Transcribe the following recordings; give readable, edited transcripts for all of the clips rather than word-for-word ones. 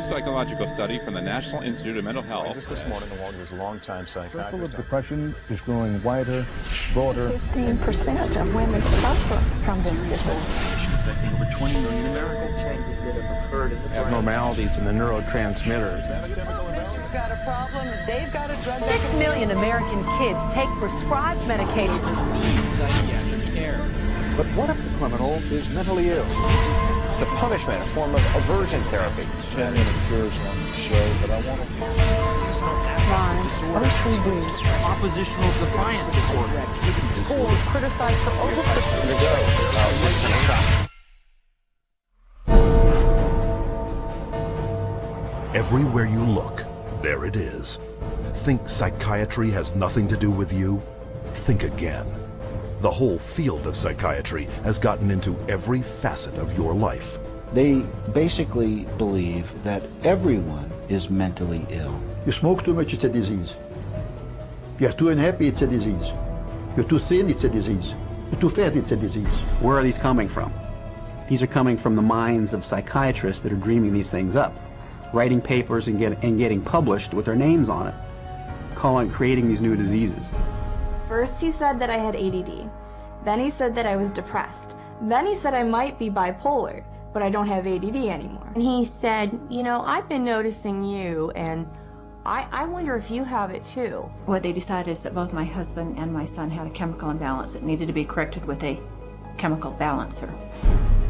psychological study from the National Institute of Mental Health. Just this morning, along with his longtime psychiatrist. The circle of depression is growing wider, broader. 15% of women suffer from this disorder. Affecting over 20 million Americans. Changes that have occurred in the brain. Abnormalities in the neurotransmitters. Is that a chemical imbalance? Got a problem. They've got a drug. 6 million American kids take prescribed medication. Need psychiatric care. But what if the criminal is mentally ill? The punishment, a form of aversion therapy. Champion appears on the show, but I want to... Seasonal Lyme, OCD, oppositional defiant disorder. Schools criticized for overfishing. Everywhere you look, there it is. Think psychiatry has nothing to do with you? Think again. The whole field of psychiatry has gotten into every facet of your life. They basically believe that everyone is mentally ill. You smoke too much, it's a disease. You're too unhappy, it's a disease. You're too thin, it's a disease. You're too fat, it's a disease. Where are these coming from? These are coming from the minds of psychiatrists that are dreaming these things up, writing papers and getting published with their names on it, creating these new diseases. First he said that I had ADD. Then he said that I was depressed. Then he said I might be bipolar, but I don't have ADD anymore. And he said, you know, I've been noticing you, and I wonder if you have it too. What they decided is that both my husband and my son had a chemical imbalance that needed to be corrected with a chemical balancer.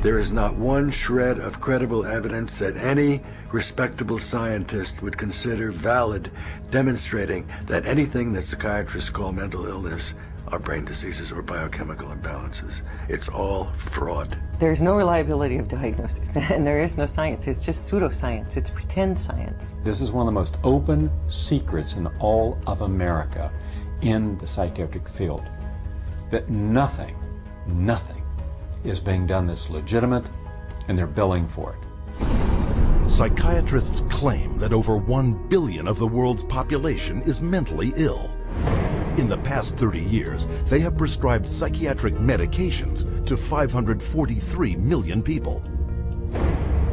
There is not one shred of credible evidence that any respectable scientist would consider valid, demonstrating that anything that psychiatrists call mental illness are brain diseases or biochemical imbalances. It's all fraud. There's no reliability of diagnosis, and there is no science. It's just pseudoscience. It's pretend science. This is one of the most open secrets in all of America in the psychiatric field, that nothing is being done that's legitimate, and they're billing for it. Psychiatrists claim that over 1 billion of the world's population is mentally ill. In the past 30 years, they have prescribed psychiatric medications to 543 million people.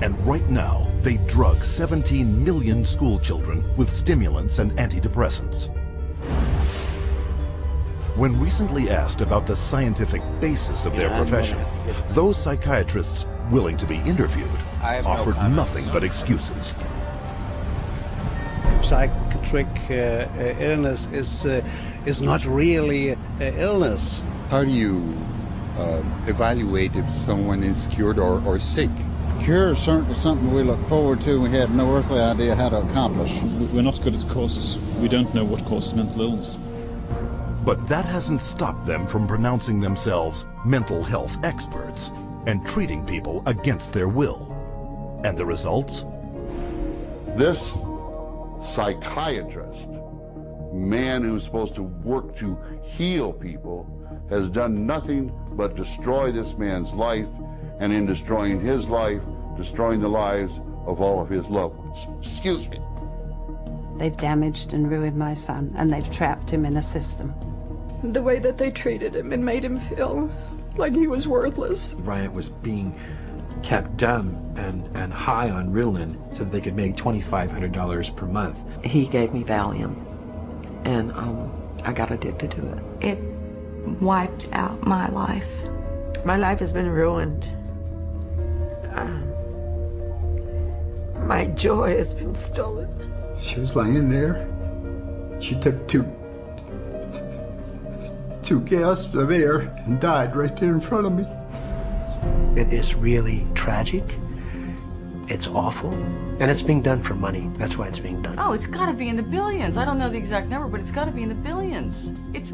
And right now, they drug 17 million school children with stimulants and antidepressants. When recently asked about the scientific basis of their profession, those psychiatrists willing to be interviewed offered nothing but excuses. Psychiatric illness is not really illness. How do you evaluate if someone is cured or sick? Cure is certainly something we look forward to. We had no earthly idea how to accomplish. We're not good at causes. We don't know what causes mental illness. But that hasn't stopped them from pronouncing themselves mental health experts and treating people against their will. And the results? This psychiatrist, man who's supposed to work to heal people, has done nothing but destroy this man's life, and in destroying his life, destroying the lives of all of his loved ones. Excuse me. They've damaged and ruined my son, and they've trapped him in a system. The way that they treated him and made him feel like he was worthless. Bryant was being kept dumb and high on Ritalin so that they could make $2,500 per month. He gave me Valium, and I got addicted to it. It wiped out my life. My life has been ruined. My joy has been stolen. She was laying there. She took two gasps of air and died right there in front of me. It is really tragic. It's awful. And it's being done for money. That's why it's being done. Oh, it's got to be in the billions. I don't know the exact number, but it's got to be in the billions. It's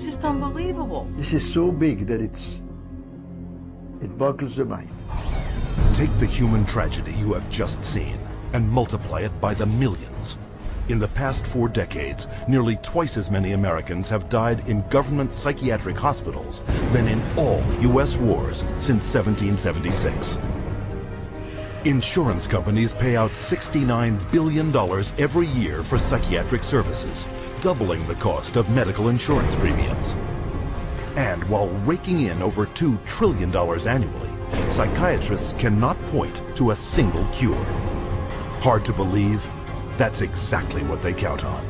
just unbelievable. This is so big that it boggles the mind. Take the human tragedy you have just seen and multiply it by the millions. In the past 4 decades, nearly twice as many Americans have died in government psychiatric hospitals than in all U.S. wars since 1776. Insurance companies pay out $69 billion every year for psychiatric services, doubling the cost of medical insurance premiums. And while raking in over $2 trillion annually, psychiatrists cannot point to a single cure. Hard to believe? That's exactly what they count on.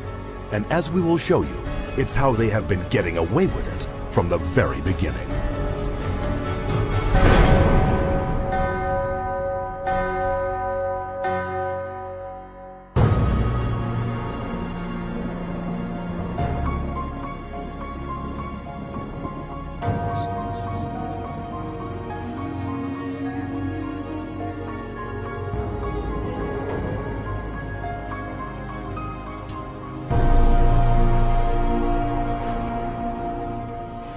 And as we will show you, it's how they have been getting away with it from the very beginning.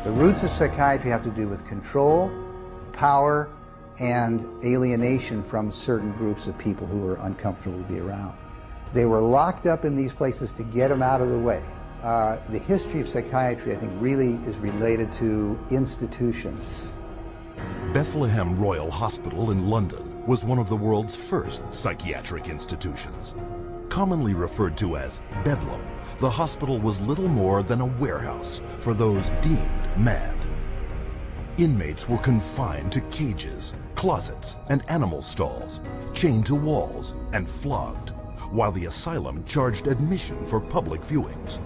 The roots of psychiatry have to do with control, power, and alienation from certain groups of people who were uncomfortable to be around. They were locked up in these places to get them out of the way. The history of psychiatry, I think, really is related to institutions. Bethlehem Royal Hospital in London was one of the world's first psychiatric institutions. Commonly referred to as Bedlam, the hospital was little more than a warehouse for those deemed mad. Inmates were confined to cages, closets, and animal stalls, chained to walls, and flogged, while the asylum charged admission for public viewings.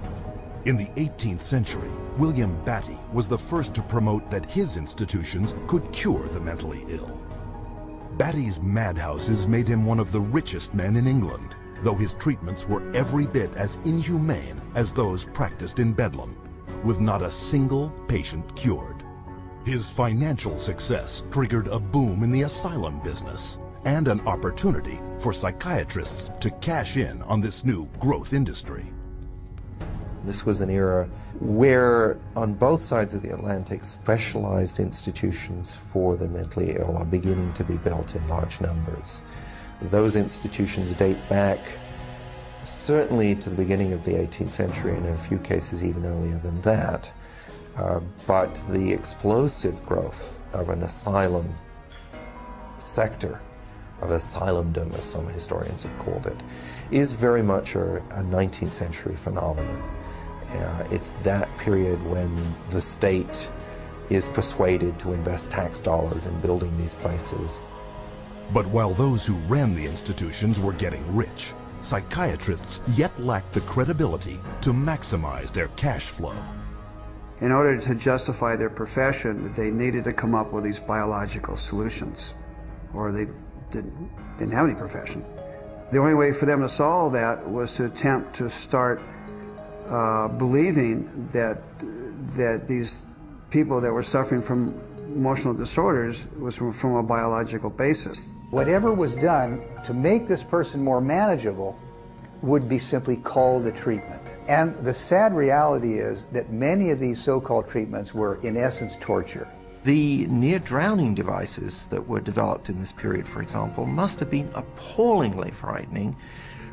In the 18th century, William Batty was the first to promote that his institutions could cure the mentally ill. Batty's madhouses made him one of the richest men in England, though his treatments were every bit as inhumane as those practiced in Bedlam, with not a single patient cured. His financial success triggered a boom in the asylum business and an opportunity for psychiatrists to cash in on this new growth industry. This was an era where, on both sides of the Atlantic, specialized institutions for the mentally ill are beginning to be built in large numbers. Those institutions date back certainly to the beginning of the 18th century, and in a few cases even earlier than that. But the explosive growth of an asylum sector, of asylumdom, as some historians have called it, is very much a 19th century phenomenon. It's that period when the state is persuaded to invest tax dollars in building these places. But while those who ran the institutions were getting rich, psychiatrists yet lacked the credibility to maximize their cash flow. In order to justify their profession, they needed to come up with these biological solutions, or they didn't have any profession. The only way for them to solve that was to attempt to start believing that these people that were suffering from emotional disorders was from a biological basis. Whatever was done to make this person more manageable would be simply called a treatment. And the sad reality is that many of these so-called treatments were, in essence, torture. The near-drowning devices that were developed in this period, for example, must have been appallingly frightening.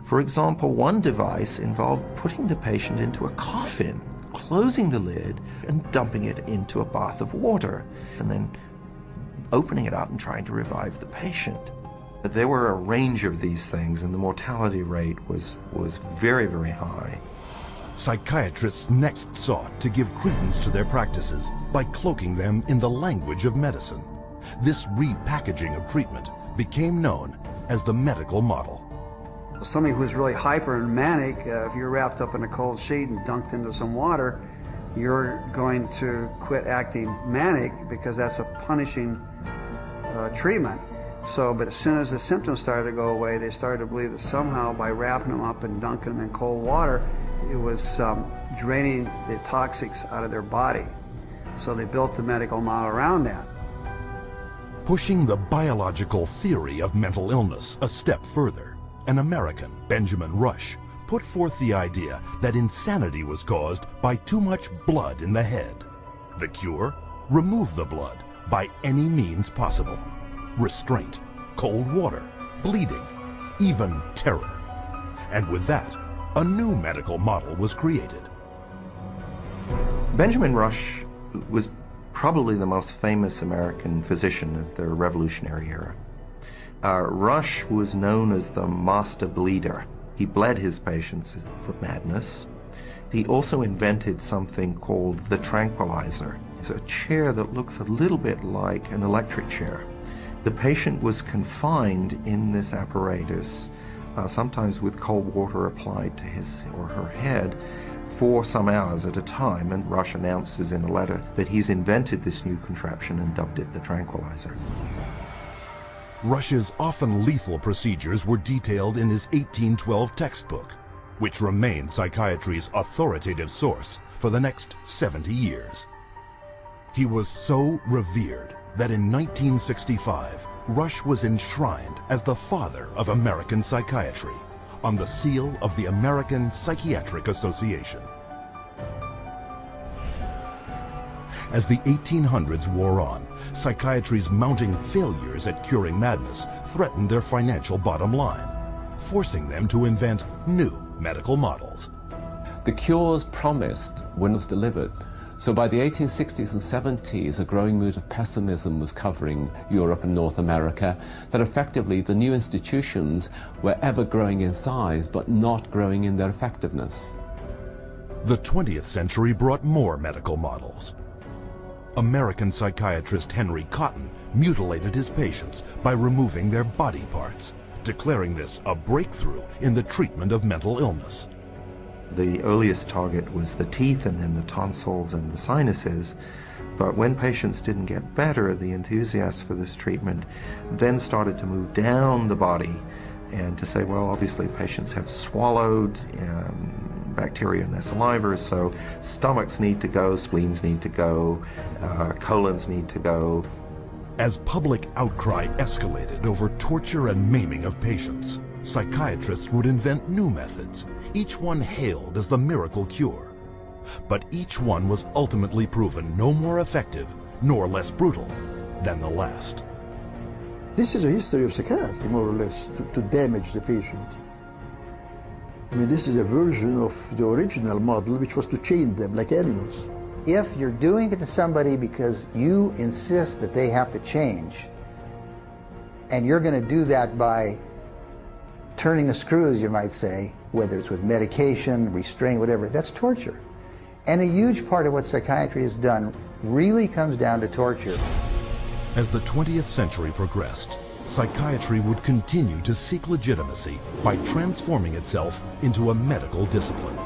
For example, one device involved putting the patient into a coffin, closing the lid, and dumping it into a bath of water, and then opening it up and trying to revive the patient. There were a range of these things, and the mortality rate was very, very high. Psychiatrists next sought to give credence to their practices by cloaking them in the language of medicine. This repackaging of treatment became known as the medical model. Somebody who's really hyper and manic, if you're wrapped up in a cold sheet and dunked into some water, you're going to quit acting manic because that's a punishing treatment. But as soon as the symptoms started to go away, they started to believe that somehow by wrapping them up and dunking them in cold water, it was draining the toxics out of their body. So they built the medical model around that. Pushing the biological theory of mental illness a step further, an American, Benjamin Rush, put forth the idea that insanity was caused by too much blood in the head. The cure? Remove the blood by any means possible. Restraint, cold water, bleeding, even terror. And with that, a new medical model was created. Benjamin Rush was probably the most famous American physician of the Revolutionary era. Rush was known as the master bleeder. He bled his patients for madness. He also invented something called the tranquilizer. It's a chair that looks a little bit like an electric chair. The patient was confined in this apparatus sometimes with cold water applied to his or her head for some hours at a time, and Rush announces in a letter that he's invented this new contraption and dubbed it the tranquilizer. Rush's often lethal procedures were detailed in his 1812 textbook, which remained psychiatry's authoritative source for the next 70 years. He was so revered that in 1965, Rush was enshrined as the father of American psychiatry on the seal of the American Psychiatric Association. As the 1800s wore on, psychiatry's mounting failures at curing madness threatened their financial bottom line, forcing them to invent new medical models. The cures promised were not delivered. So by the 1860s and 70s, a growing mood of pessimism was covering Europe and North America, that effectively the new institutions were ever growing in size, but not growing in their effectiveness. The 20th century brought more medical models. American psychiatrist Henry Cotton mutilated his patients by removing their body parts, declaring this a breakthrough in the treatment of mental illness. The earliest target was the teeth and then the tonsils and the sinuses, but when patients didn't get better, the enthusiasts for this treatment then started to move down the body and to say, well, obviously patients have swallowed bacteria in their saliva, so stomachs need to go, spleens need to go, colons need to go. As public outcry escalated over torture and maiming of patients, psychiatrists would invent new methods, each one hailed as the miracle cure. But each one was ultimately proven no more effective nor less brutal than the last. This is a history of psychiatry, more or less, to damage the patient. I mean, this is a version of the original model, which was to chain them like animals. If you're doing it to somebody because you insist that they have to change, and you're going to do that by turning the screws, you might say, whether it's with medication, restraint, whatever, that's torture. And a huge part of what psychiatry has done really comes down to torture. As the 20th century progressed, psychiatry would continue to seek legitimacy by transforming itself into a medical discipline.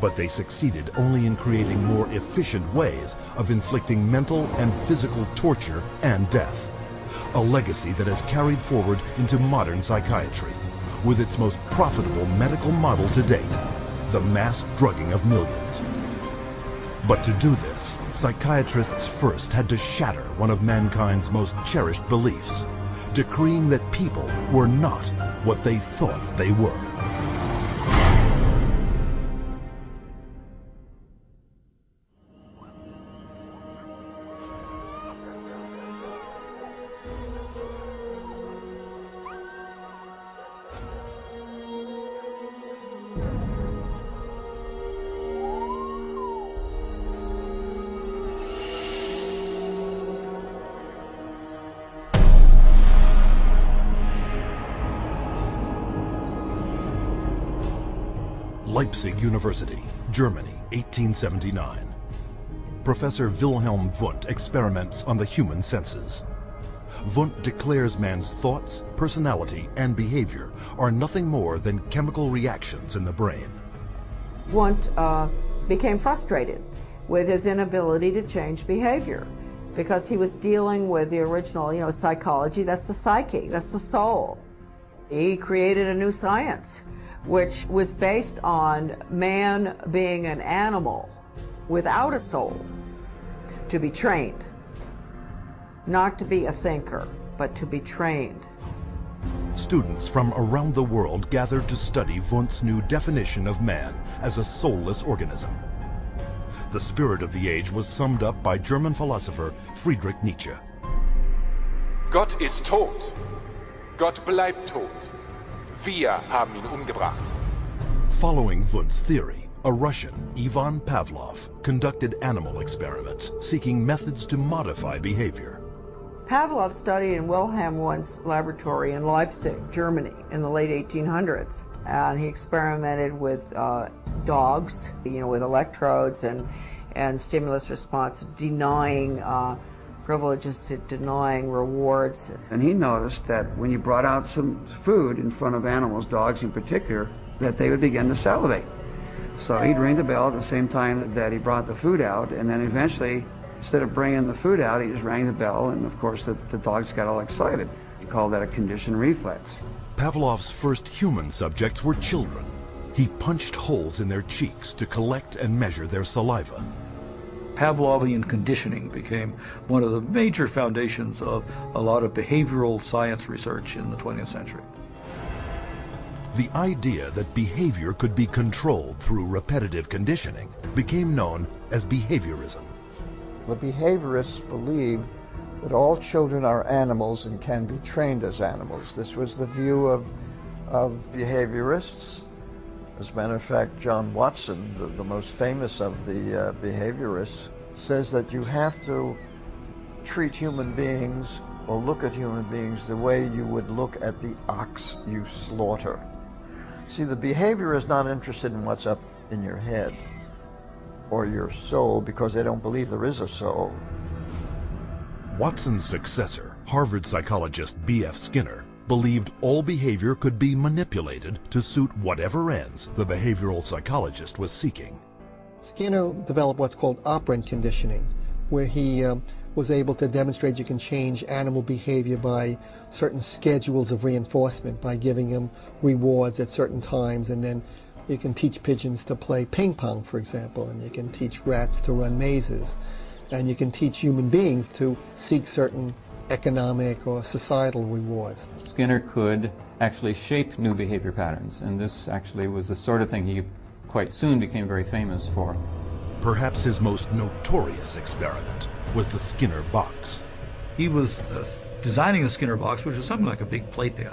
But they succeeded only in creating more efficient ways of inflicting mental and physical torture and death, a legacy that has carried forward into modern psychiatry, with its most profitable medical model to date, the mass drugging of millions. But to do this, psychiatrists first had to shatter one of mankind's most cherished beliefs, decreeing that people were not what they thought they were. Leipzig University, Germany, 1879. Professor Wilhelm Wundt experiments on the human senses. Wundt declares man's thoughts, personality, and behavior are nothing more than chemical reactions in the brain. Wundt became frustrated with his inability to change behavior because he was dealing with the original, psychology. That's the psyche, that's the soul. He created a new science which was based on man being an animal without a soul, to be trained. Not to be a thinker, but to be trained. Students from around the world gathered to study Wundt's new definition of man as a soulless organism. The spirit of the age was summed up by German philosopher Friedrich Nietzsche. Gott ist tot. Gott bleibt tot. Wir haben ihn umgebracht. Following Wundt's theory, a Russian, Ivan Pavlov, conducted animal experiments seeking methods to modify behavior. Pavlov studied in Wilhelm Wundt's laboratory in Leipzig, Germany, in the late 1800s. And he experimented with dogs, with electrodes and stimulus response, denying privileges to denying rewards. And he noticed that when you brought out some food in front of animals, dogs in particular, that they would begin to salivate. So he'd ring the bell at the same time that he brought the food out, and then eventually, instead of bringing the food out, he just rang the bell, and of course the dogs got all excited. He called that a conditioned reflex. Pavlov's first human subjects were children. He punched holes in their cheeks to collect and measure their saliva. Pavlovian conditioning became one of the major foundations of a lot of behavioral science research in the 20th century. The idea that behavior could be controlled through repetitive conditioning became known as behaviorism. The behaviorists believed that all children are animals and can be trained as animals. This was the view of behaviorists. As a matter of fact, John Watson, the most famous of the behaviorists, says that you have to treat human beings or look at human beings the way you would look at the ox you slaughter. See, the behavior is not interested in what's up in your head or your soul, because they don't believe there is a soul. Watson's successor, Harvard psychologist B.F. Skinner, believed all behavior could be manipulated to suit whatever ends the behavioral psychologist was seeking. Skinner developed what's called operant conditioning, where he was able to demonstrate you can change animal behavior by certain schedules of reinforcement, by giving them rewards at certain times, and then you can teach pigeons to play ping pong, for example, and you can teach rats to run mazes, and you can teach human beings to seek certain economic or societal rewards. Skinner could actually shape new behavior patterns, and this actually was the sort of thing he quite soon became very famous for. Perhaps his most notorious experiment was the Skinner box. He was designing the Skinner box, which is something like a big playpen,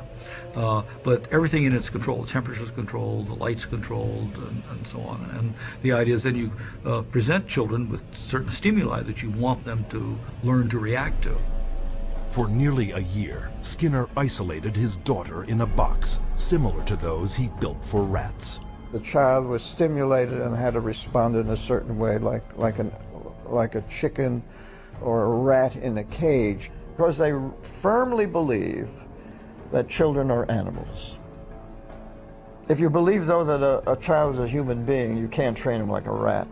but everything in it's controlled. The temperature's controlled, the light's controlled, and so on. And the idea is then you present children with certain stimuli that you want them to learn to react to. For nearly a year, Skinner isolated his daughter in a box similar to those he built for rats. The child was stimulated and had to respond in a certain way, like a chicken or a rat in a cage, because they firmly believe that children are animals. If you believe, though, that a child is a human being, you can't train him like a rat.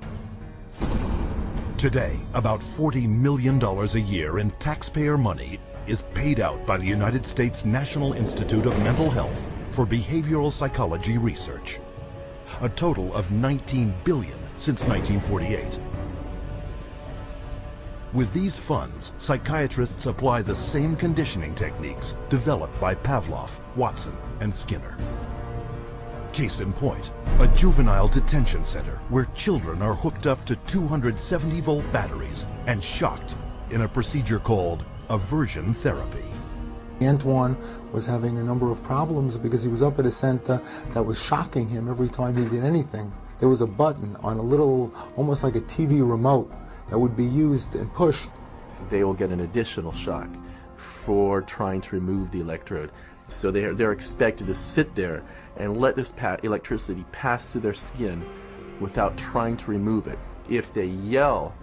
Today, about $40 million a year in taxpayer money is paid out by the United States National Institute of Mental Health for behavioral psychology research. A total of $19 billion since 1948. With these funds, psychiatrists apply the same conditioning techniques developed by Pavlov, Watson, and Skinner. Case in point, a juvenile detention center where children are hooked up to 270-volt batteries and shocked in a procedure called aversion therapy. Antoine was having a number of problems because he was up at a center that was shocking him every time he did anything. There was a button on a little, almost like a TV remote, that would be used and pushed. They will get an additional shock for trying to remove the electrode. So they're expected to sit there and let this electricity pass through their skin without trying to remove it. If they yell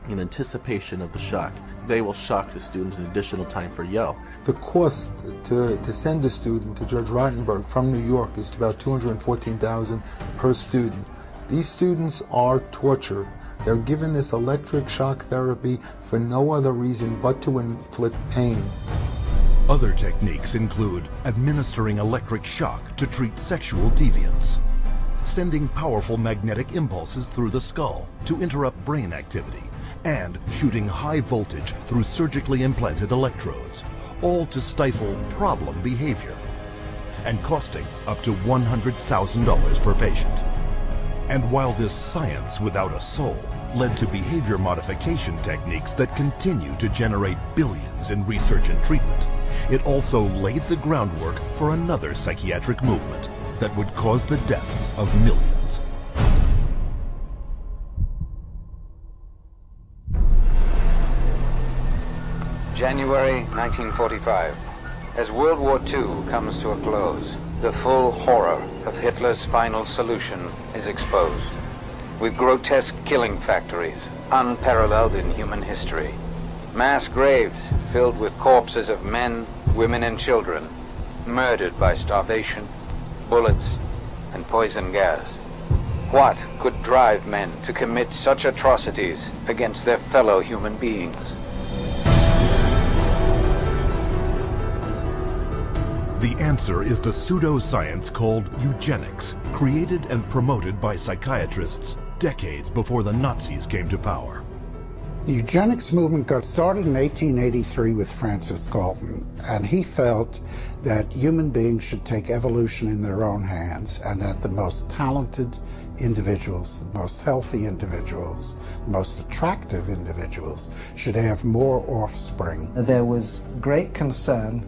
in anticipation of the shock, they will shock the student an additional time for yell. The cost to send a student to Judge Rottenberg from New York is about $214,000 per student. These students are tortured. They're given this electric shock therapy for no other reason but to inflict pain. Other techniques include administering electric shock to treat sexual deviance, sending powerful magnetic impulses through the skull to interrupt brain activity, and shooting high voltage through surgically implanted electrodes, all to stifle problem behavior, and costing up to $100,000 per patient. And while this science without a soul led to behavior modification techniques that continue to generate billions in research and treatment, it also laid the groundwork for another psychiatric movement that would cause the deaths of millions. January 1945. As World War II comes to a close, the full horror of Hitler's final solution is exposed, with grotesque killing factories unparalleled in human history, Mass graves filled with corpses of men, women, and children, murdered by starvation, bullets, and poison gas. What could drive men to commit such atrocities against their fellow human beings? The answer is the pseudoscience called eugenics, created and promoted by psychiatrists decades before the Nazis came to power. The eugenics movement got started in 1883 with Francis Galton, and he felt that human beings should take evolution in their own hands, and that the most talented individuals, the most healthy individuals, the most attractive individuals should have more offspring. There was great concern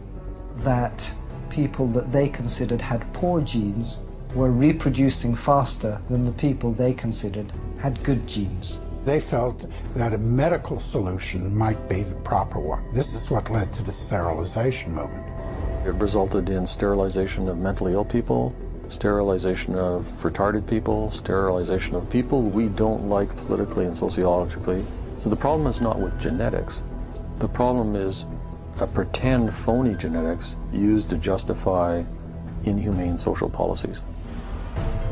that people that they considered had poor genes were reproducing faster than the people they considered had good genes. They felt that a medical solution might be the proper one. This is what led to the sterilization movement. It resulted in sterilization of mentally ill people, sterilization of retarded people, sterilization of people we don't like politically and sociologically. So the problem is not with genetics. The problem is a pretend phony genetics used to justify inhumane social policies.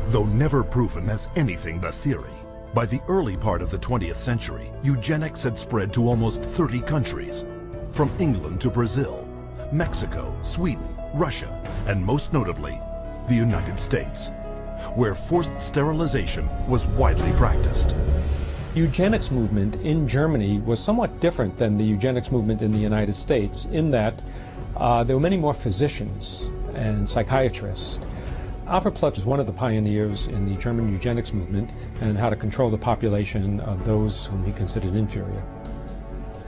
Though never proven as anything but theory, by the early part of the 20th century, eugenics had spread to almost 30 countries, from England to Brazil, Mexico, Sweden, Russia, and most notably, the United States, where forced sterilization was widely practiced. The eugenics movement in Germany was somewhat different than the eugenics movement in the United States in that there were many more physicians and psychiatrists. Alfred Ploetz was one of the pioneers in the German eugenics movement and how to control the population of those whom he considered inferior.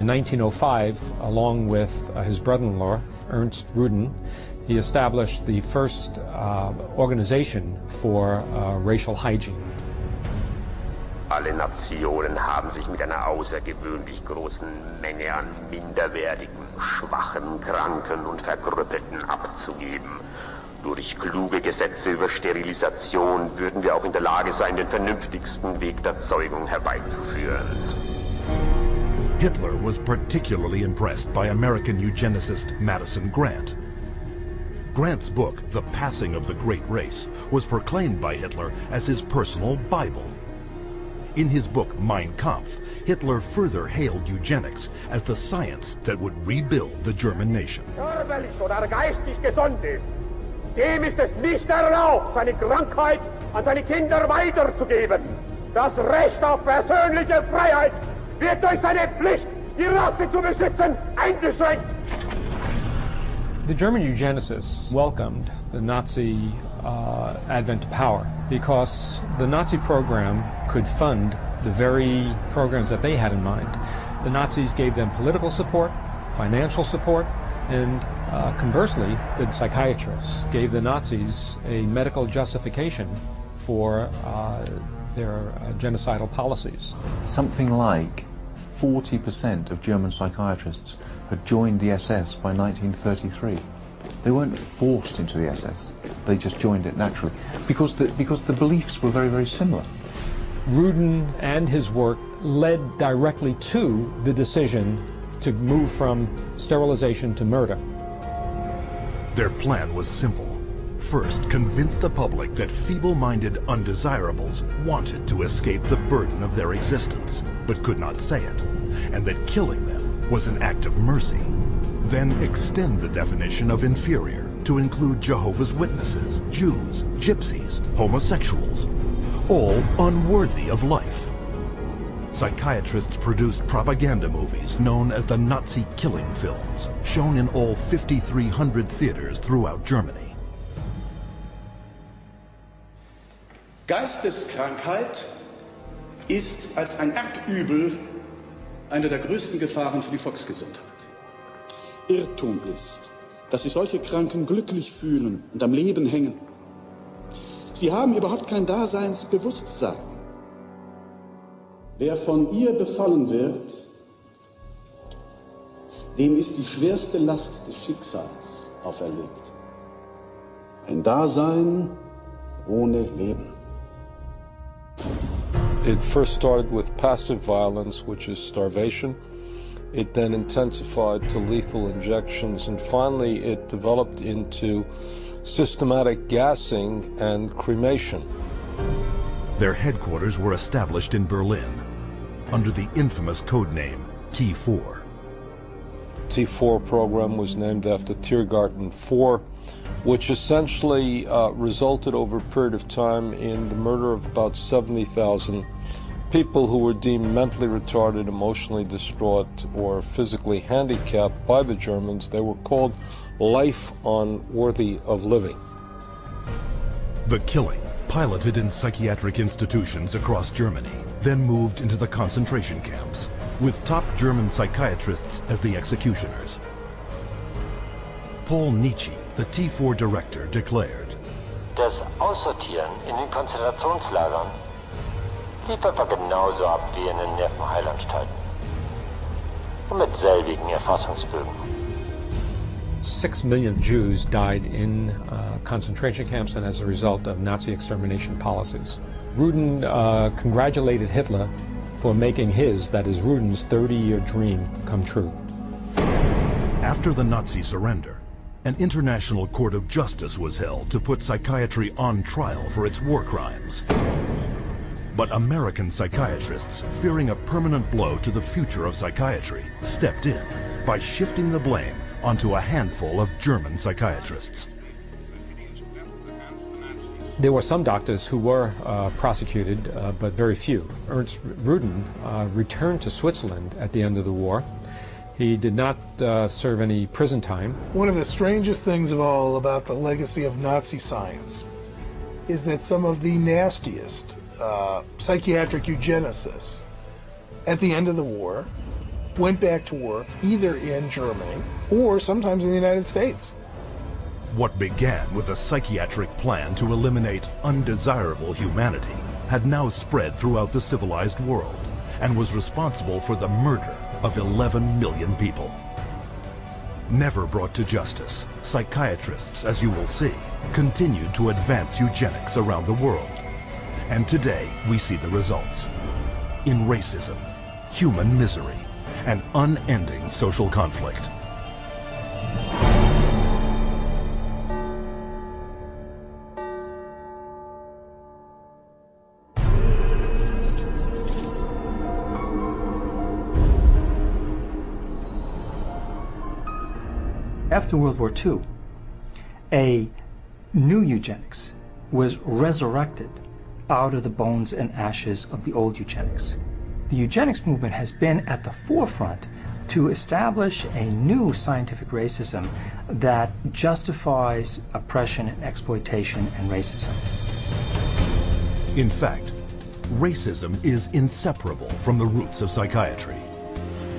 In 1905, along with his brother-in-law, Ernst Rudin, he established the first organization for racial hygiene. Alle Nationen haben sich mit einer außergewöhnlich großen Menge an minderwertigen, schwachen, kranken und Verkrüppelten abzugeben. Durch kluge Gesetze über Sterilisation würden wir auch in der Lage sein, den vernünftigsten Weg der Zeugung herbeizuführen. Hitler was particularly impressed by American eugenicist Madison Grant. Grant's book, The Passing of the Great Race, was proclaimed by Hitler as his personal Bible. In his book Mein Kampf, Hitler further hailed eugenics as the science that would rebuild the German nation. Körperlich oder geistig gesund ist, dem ist es nicht erlaubt, seine Krankheit an seine Kinder weiterzugeben. Das Recht auf persönliche Freiheit wird durch seine Pflicht, die Rasse zu beschützen, eingeschränkt. The German eugenicists welcomed the Nazi advent to power because the Nazi program could fund the very programs that they had in mind. The Nazis gave them political support, financial support, and conversely, the psychiatrists gave the Nazis a medical justification for their genocidal policies. Something like 40% of German psychiatrists had joined the SS by 1933. They weren't forced into the SS, they just joined it naturally, because the beliefs were very, very similar. Rudin and his work led directly to the decision to move from sterilization to murder. Their plan was simple. First, convince the public that feeble-minded undesirables wanted to escape the burden of their existence, but could not say it, and that killing them was an act of mercy. Then extend the definition of inferior to include Jehovah's Witnesses, Jews, gypsies, homosexuals, all unworthy of life. Psychiatrists produced propaganda movies known as the Nazi killing films, shown in all 5,300 theaters throughout Germany. Geisteskrankheit ist als ein Erbübel eine der größten Gefahren für die Volksgesundheit. Irrtum ist, dass sich solche Kranken glücklich fühlen und am Leben hängen. Sie haben überhaupt kein Daseinsbewusstsein. Wer von ihr befallen wird, dem ist die schwerste Last des Schicksals auferlegt. Ein Dasein ohne Leben. It first started with passive violence, which is starvation, It then intensified to lethal injections, and finally it developed into systematic gassing and cremation. Their headquarters were established in Berlin under the infamous code name T4. T4 program was named after Tiergarten 4, which essentially resulted over a period of time in the murder of about 70,000 people who were deemed mentally retarded, emotionally distraught, or physically handicapped by the Germans. They were called life unworthy of living. The killing, piloted in psychiatric institutions across Germany, then moved into the concentration camps, with top German psychiatrists as the executioners. Paul Nietzsche, the T4 director, declared, Das Aussortieren in den Konzentrationslagern lief etwa genauso ab wie in den Nervenheilanstalten. Und mit selbigen Erfassungsbögen. 6 million Jews died in concentration camps and as a result of Nazi extermination policies. Rudin congratulated Hitler for making his, that is Rudin's, 30-year dream come true. After the Nazi surrender, an international court of justice was held to put psychiatry on trial for its war crimes. But American psychiatrists, fearing a permanent blow to the future of psychiatry, stepped in by shifting the blame onto a handful of German psychiatrists. There were some doctors who were prosecuted, but very few. Ernst Rudin returned to Switzerland at the end of the war. He did not serve any prison time. One of the strangest things of all about the legacy of Nazi science is that some of the nastiest psychiatric eugenicists at the end of the war went back to work either in Germany or sometimes in the United States. What began with a psychiatric plan to eliminate undesirable humanity had now spread throughout the civilized world and was responsible for the murder of 11 million people. Never brought to justice, psychiatrists, as you will see, continued to advance eugenics around the world. And today we see the results. In racism, human misery, and unending social conflict. After World War II, a new eugenics was resurrected out of the bones and ashes of the old eugenics. The eugenics movement has been at the forefront to establish a new scientific racism that justifies oppression and exploitation and racism. In fact, racism is inseparable from the roots of psychiatry.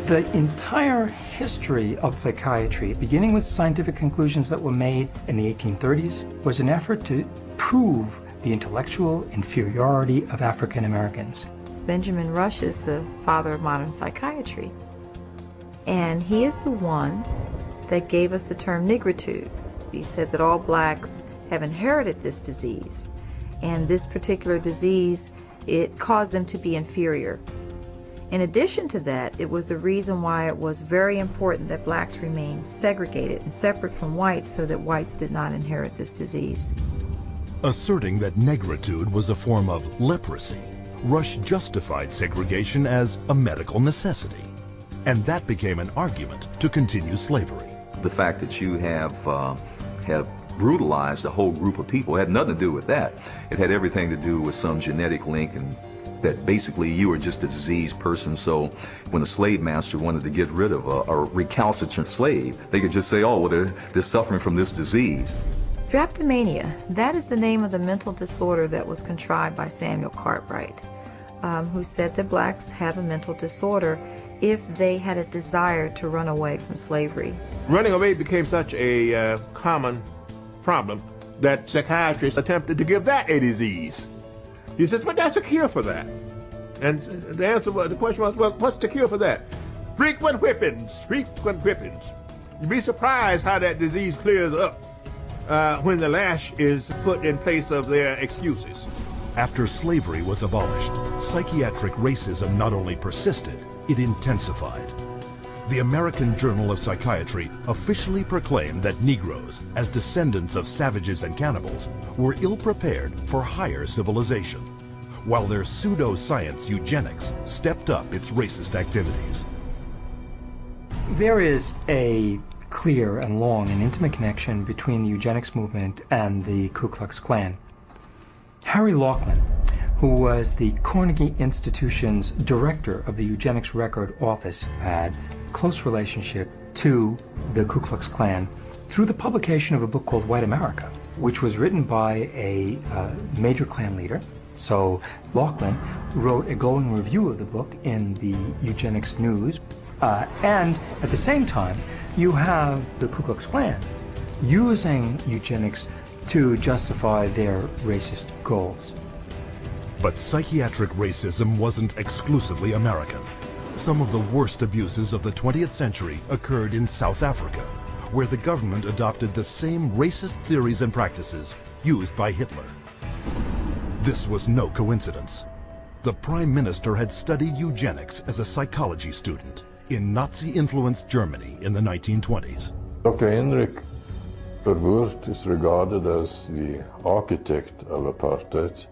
The entire history of psychiatry, beginning with scientific conclusions that were made in the 1830s, was an effort to prove the intellectual inferiority of African Americans. Benjamin Rush is the father of modern psychiatry, and he is the one that gave us the term nigritude. He said that all blacks have inherited this disease, and this particular disease, it caused them to be inferior. In addition to that, it was the reason why it was very important that blacks remain segregated and separate from whites so that whites did not inherit this disease. Asserting that negritude was a form of leprosy, Rush justified segregation as a medical necessity, and that became an argument to continue slavery. The fact that you have brutalized a whole group of people had nothing to do with that. It had everything to do with some genetic link, and that basically you were just a diseased person. So when a slave master wanted to get rid of a recalcitrant slave, they could just say, oh, well, they're suffering from this disease. Drapetomania, that is the name of the mental disorder that was contrived by Samuel Cartwright, who said that blacks have a mental disorder if they had a desire to run away from slavery. Running away became such a common problem that psychiatrists attempted to give that a disease. He says, but that's a cure for that. And the question was, well, what's the cure for that? Frequent whippings, frequent whippings. You'd be surprised how that disease clears up when the lash is put in place of their excuses. After slavery was abolished, psychiatric racism not only persisted, it intensified. the American Journal of Psychiatry officially proclaimed that Negroes, as descendants of savages and cannibals, were ill-prepared for higher civilization, while their pseudo-science eugenics stepped up its racist activities. There is a clear and long and intimate connection between the eugenics movement and the Ku Klux Klan. Harry Laughlin, who was the Carnegie Institution's director of the Eugenics Record Office, had a close relationship to the Ku Klux Klan through the publication of a book called White America, which was written by a major Klan leader. So Laughlin wrote a glowing review of the book in the Eugenics News, and at the same time you have the Ku Klux Klan using eugenics to justify their racist goals. But psychiatric racism wasn't exclusively American. Some of the worst abuses of the 20th century occurred in South Africa, where the government adopted the same racist theories and practices used by Hitler. This was no coincidence. The Prime Minister had studied eugenics as a psychology student in Nazi-influenced Germany in the 1920s. Dr. Hendrik Verwoerd is regarded as the architect of apartheid.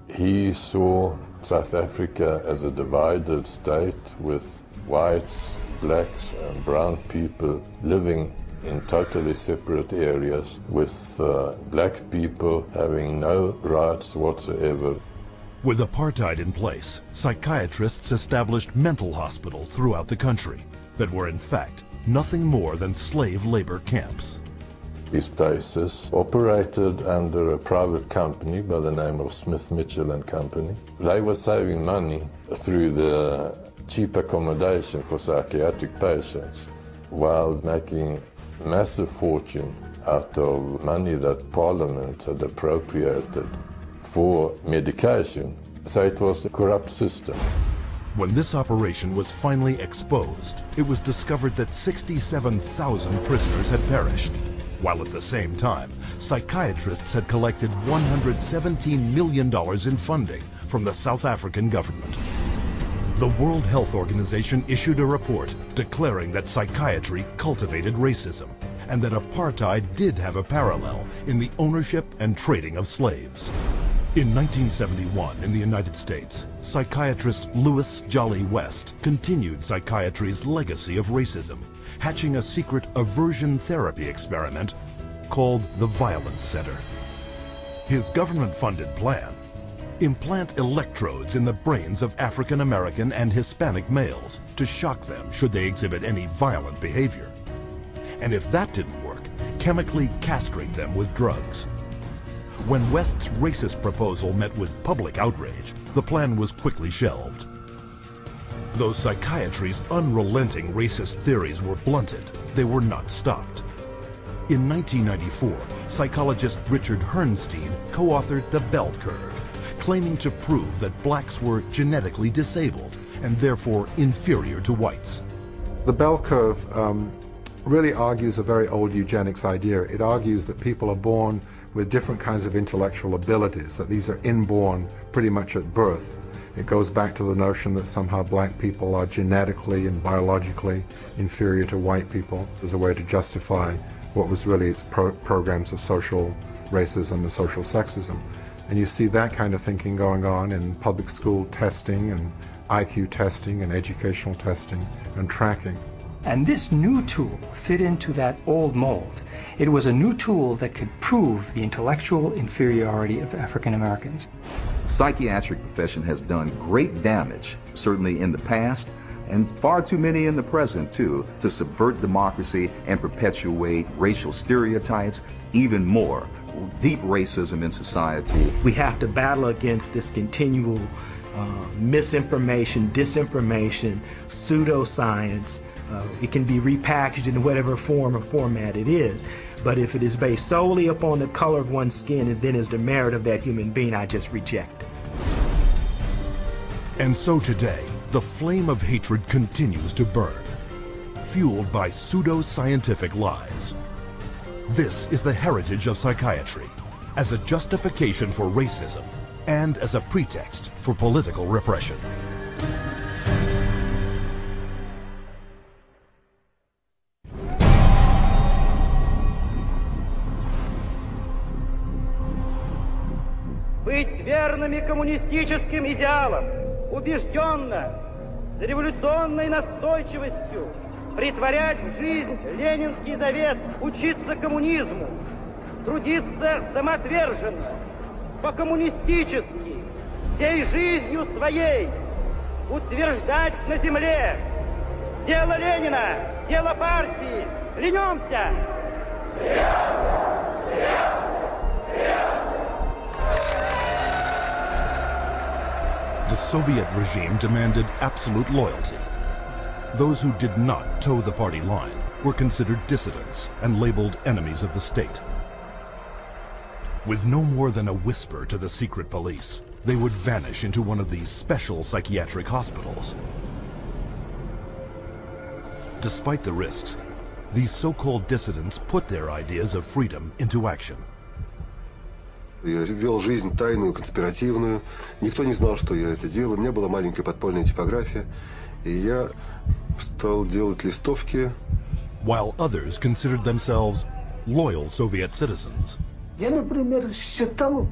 He saw South Africa as a divided state with whites, blacks and brown people living in totally separate areas, with black people having no rights whatsoever. With apartheid in place, psychiatrists established mental hospitals throughout the country that were in fact nothing more than slave labor camps. These places operated under a private company by the name of Smith, Mitchell and Company. They were saving money through the cheap accommodation for psychiatric patients while making massive fortune out of money that Parliament had appropriated for medication. So it was a corrupt system. When this operation was finally exposed, it was discovered that 67,000 prisoners had perished, while at the same time, psychiatrists had collected $117 million in funding from the South African government. The World Health Organization issued a report declaring that psychiatry cultivated racism and that apartheid did have a parallel in the ownership and trading of slaves. In 1971, in the United States, psychiatrist Louis Jolly West continued psychiatry's legacy of racism, hatching a secret aversion therapy experiment called the Violence Center. His government-funded plan: implant electrodes in the brains of African American and Hispanic males to shock them should they exhibit any violent behavior. And if that didn't work, chemically castrate them with drugs. When West's racist proposal met with public outrage, the plan was quickly shelved. Though psychiatry's unrelenting racist theories were blunted, they were not stopped. In 1994, psychologist Richard Herrnstein co-authored The Bell Curve, claiming to prove that blacks were genetically disabled and therefore inferior to whites. The Bell Curve really argues a very old eugenics idea. It argues that people are born with different kinds of intellectual abilities, that these are inborn pretty much at birth. It goes back to the notion that somehow black people are genetically and biologically inferior to white people as a way to justify what was really its programs of social racism and social sexism. And you see that kind of thinking going on in public school testing and IQ testing and educational testing and tracking. And this new tool fit into that old mold. It was a new tool that could prove the intellectual inferiority of African Americans. The psychiatric profession has done great damage, certainly in the past, and far too many in the present too, to subvert democracy and perpetuate racial stereotypes, even more, deep racism in society. We have to battle against this continual misinformation, disinformation, pseudoscience. It can be repackaged in whatever form or format it is. But if it is based solely upon the color of one's skin and then is the merit of that human being, I just reject it. And so today, the flame of hatred continues to burn, fueled by pseudo-scientific lies. This is the heritage of psychiatry, as a justification for racism and as a pretext for political repression. быть верными коммунистическим идеалам, убежденно, с революционной настойчивостью претворять в жизнь ленинский завет, учиться коммунизму, трудиться самоотверженно, по-коммунистически, всей жизнью своей, утверждать на земле дело Ленина, дело партии. Клянемся! The Soviet regime demanded absolute loyalty. Those who did not toe the party line were considered dissidents and labeled enemies of the state. With no more than a whisper to the secret police, they would vanish into one of these special psychiatric hospitals. Despite the risks, these so-called dissidents put their ideas of freedom into action. Я вел жизнь тайную, конспиративную. Никто не знал, что я это делаю. У меня была маленькая подпольная типография, и я стал делать листовки. While others considered themselves loyal Soviet citizens. Я, например, считал,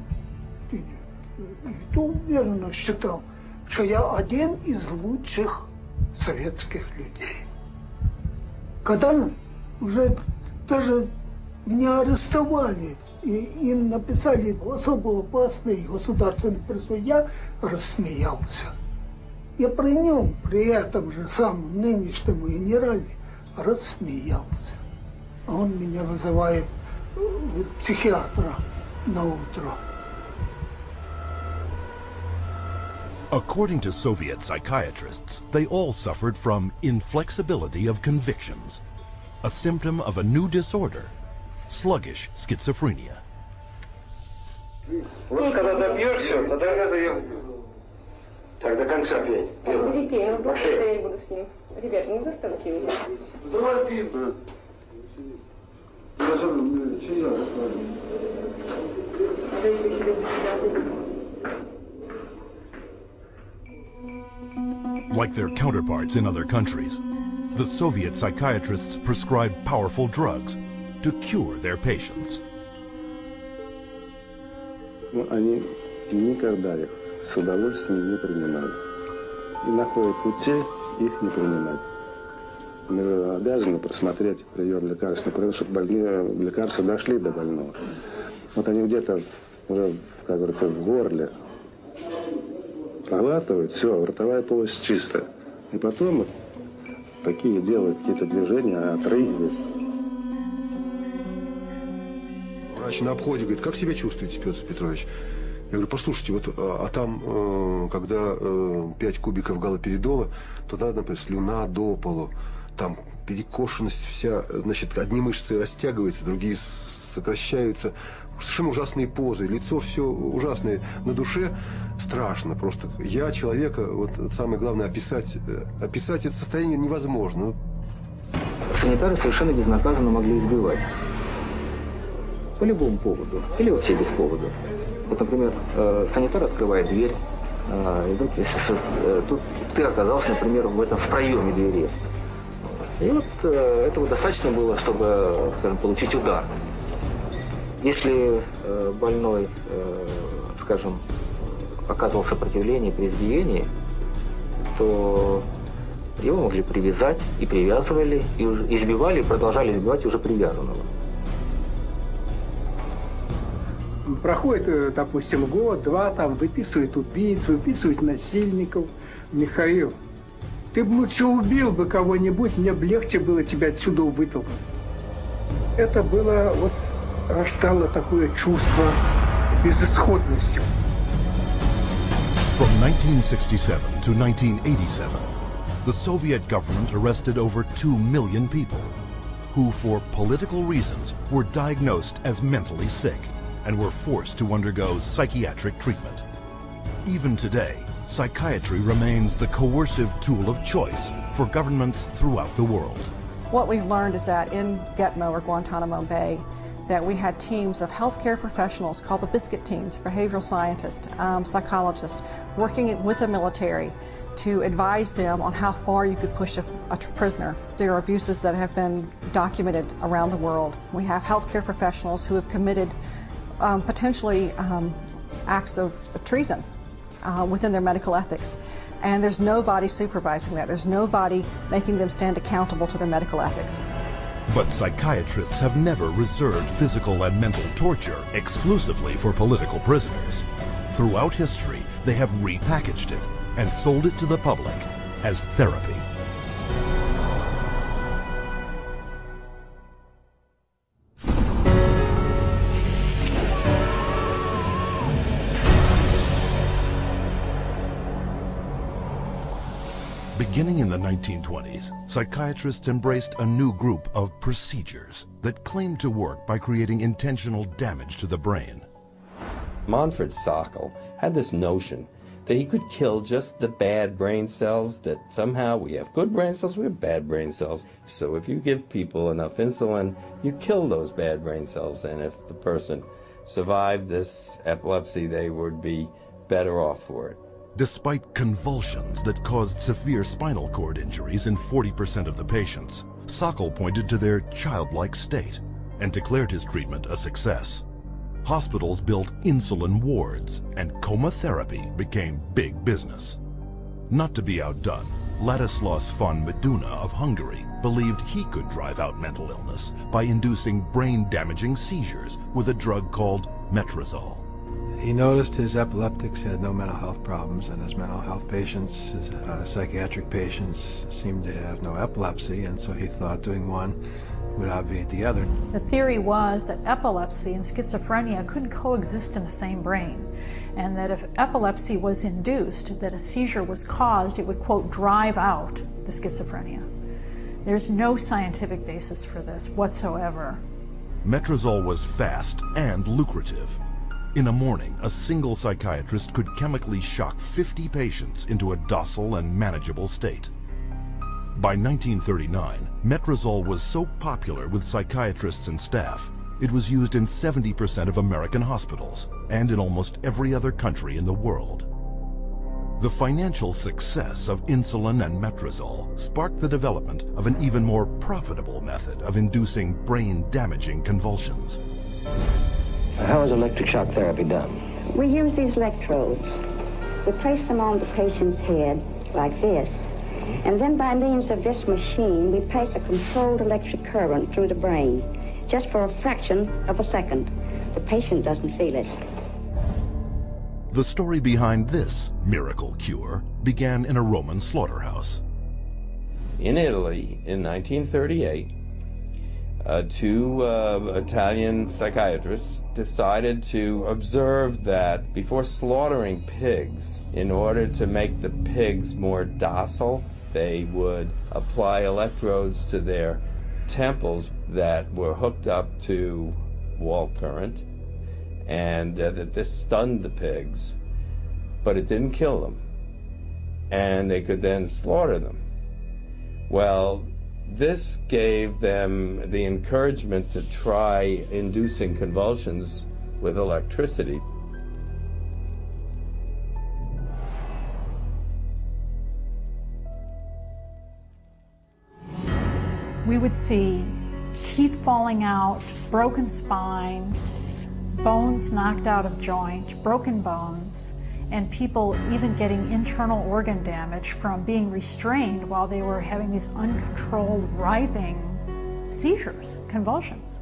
уверенно считал, что я один из лучших советских людей. Когда уже даже меня арестовали и написали особо опасный государственный призыв, я рассмеялся. Я при нем, при этом же самом нынешнем генерале, рассмеялся. Он меня вызывает психиатра на утро. According to Soviet psychiatrists, they all suffered from inflexibility of convictions, a symptom of a new disorder, sluggish schizophrenia. Вот когда добьешься, тогда я заем. Так, до конца пей. Перепей, я буду с ним. Ребята, не заставьте его. Давай пей, брат. Like their counterparts in other countries, the Soviet psychiatrists prescribed powerful drugs to cure their patients. Они никогда их с удовольствием не принимали. И находят пути их не принимать. Мы обязаны просмотреть прием лекарственных продуктов, чтобы больные лекарства дошли до больного. Вот они где-то уже, как говорится, в горле проглатывают, все, ротовая полость чистая. И потом вот такие делают какие-то движения, отрыгивают. Врач на обходе говорит: как себя чувствуете, Петр Петрович? Я говорю: послушайте, вот, а там, когда 5 кубиков галоперидола, то надо, например, слюна до полу, там перекошенность вся, значит, одни мышцы растягиваются, другие сокращаются, совершенно ужасные позы, лицо все ужасное, на душе страшно просто. Я человека, вот самое главное, описать это состояние невозможно. Санитары совершенно безнаказанно могли избивать. По любому поводу. Или вообще без повода. Вот, например, санитар открывает дверь, и вдруг, если тут ты оказался, например, в проеме двери. И вот этого достаточно было, чтобы, скажем, получить удар. Если больной, скажем, оказывал сопротивление при избиении, то его могли привязать, и привязывали, и избивали, и продолжали избивать уже привязанного. Проходит, допустим, год-два, там выписывают убийц, выписывают насильников. Михаил, ты бы лучше убил бы кого-нибудь, мне бы легче было тебя отсюда вытолкнуть. Это было, вот, растало такое чувство безысходности. From 1967 to 1987, the Soviet government arrested over 2 million people who, for political reasons, were diagnosed as mentally sick and were forced to undergo psychiatric treatment. Even today, psychiatry remains the coercive tool of choice for governments throughout the world. What we've learned is that in Gitmo or Guantanamo Bay, that we had teams of healthcare professionals called the biscuit teams, behavioral scientists, psychologists, working with the military to advise them on how far you could push a prisoner. There are abuses that have been documented around the world. We have healthcare professionals who have committed potentially acts of treason within their medical ethics. And there's nobody supervising that. There's nobody making them stand accountable to their medical ethics. But psychiatrists have never reserved physical and mental torture exclusively for political prisoners. Throughout history, they have repackaged it and sold it to the public as therapy. Beginning in the 1920s, psychiatrists embraced a new group of procedures that claimed to work by creating intentional damage to the brain. Manfred Sokal had this notion that he could kill just the bad brain cells, that somehow we have good brain cells, we have bad brain cells. So if you give people enough insulin, you kill those bad brain cells, and if the person survived this epilepsy, they would be better off for it. Despite convulsions that caused severe spinal cord injuries in 40% of the patients, Sokal pointed to their childlike state and declared his treatment a success. Hospitals built insulin wards, and coma therapy became big business. Not to be outdone, Ladislaus von Meduna of Hungary believed he could drive out mental illness by inducing brain-damaging seizures with a drug called metrazole. He noticed his epileptics had no mental health problems, and his mental health patients, his psychiatric patients, seemed to have no epilepsy, and so he thought doing one would obviate the other. The theory was that epilepsy and schizophrenia couldn't coexist in the same brain, and that if epilepsy was induced, that a seizure was caused, it would, quote, drive out the schizophrenia. There's no scientific basis for this whatsoever. Metrazole was fast and lucrative. In a morning, a single psychiatrist could chemically shock 50 patients into a docile and manageable state. By 1939, metrazole was so popular with psychiatrists and staff, it was used in 70% of American hospitals and in almost every other country in the world. The financial success of insulin and metrazole sparked the development of an even more profitable method of inducing brain-damaging convulsions. How is electric shock therapy done? We use these electrodes. We place them on the patient's head like this, and then by means of this machine, we pass a controlled electric current through the brain, just for a fraction of a second. The patient doesn't feel it. The story behind this miracle cure began in a Roman slaughterhouse. In Italy, in 1938, two Italian psychiatrists decided to observe that before slaughtering pigs, in order to make the pigs more docile, they would apply electrodes to their temples that were hooked up to wall current, and that this stunned the pigs, but it didn't kill them, and they could then slaughter them. Well, this gave them the encouragement to try inducing convulsions with electricity. We would see teeth falling out, broken spines, bones knocked out of joint, broken bones, and people even getting internal organ damage from being restrained while they were having these uncontrolled writhing seizures, convulsions.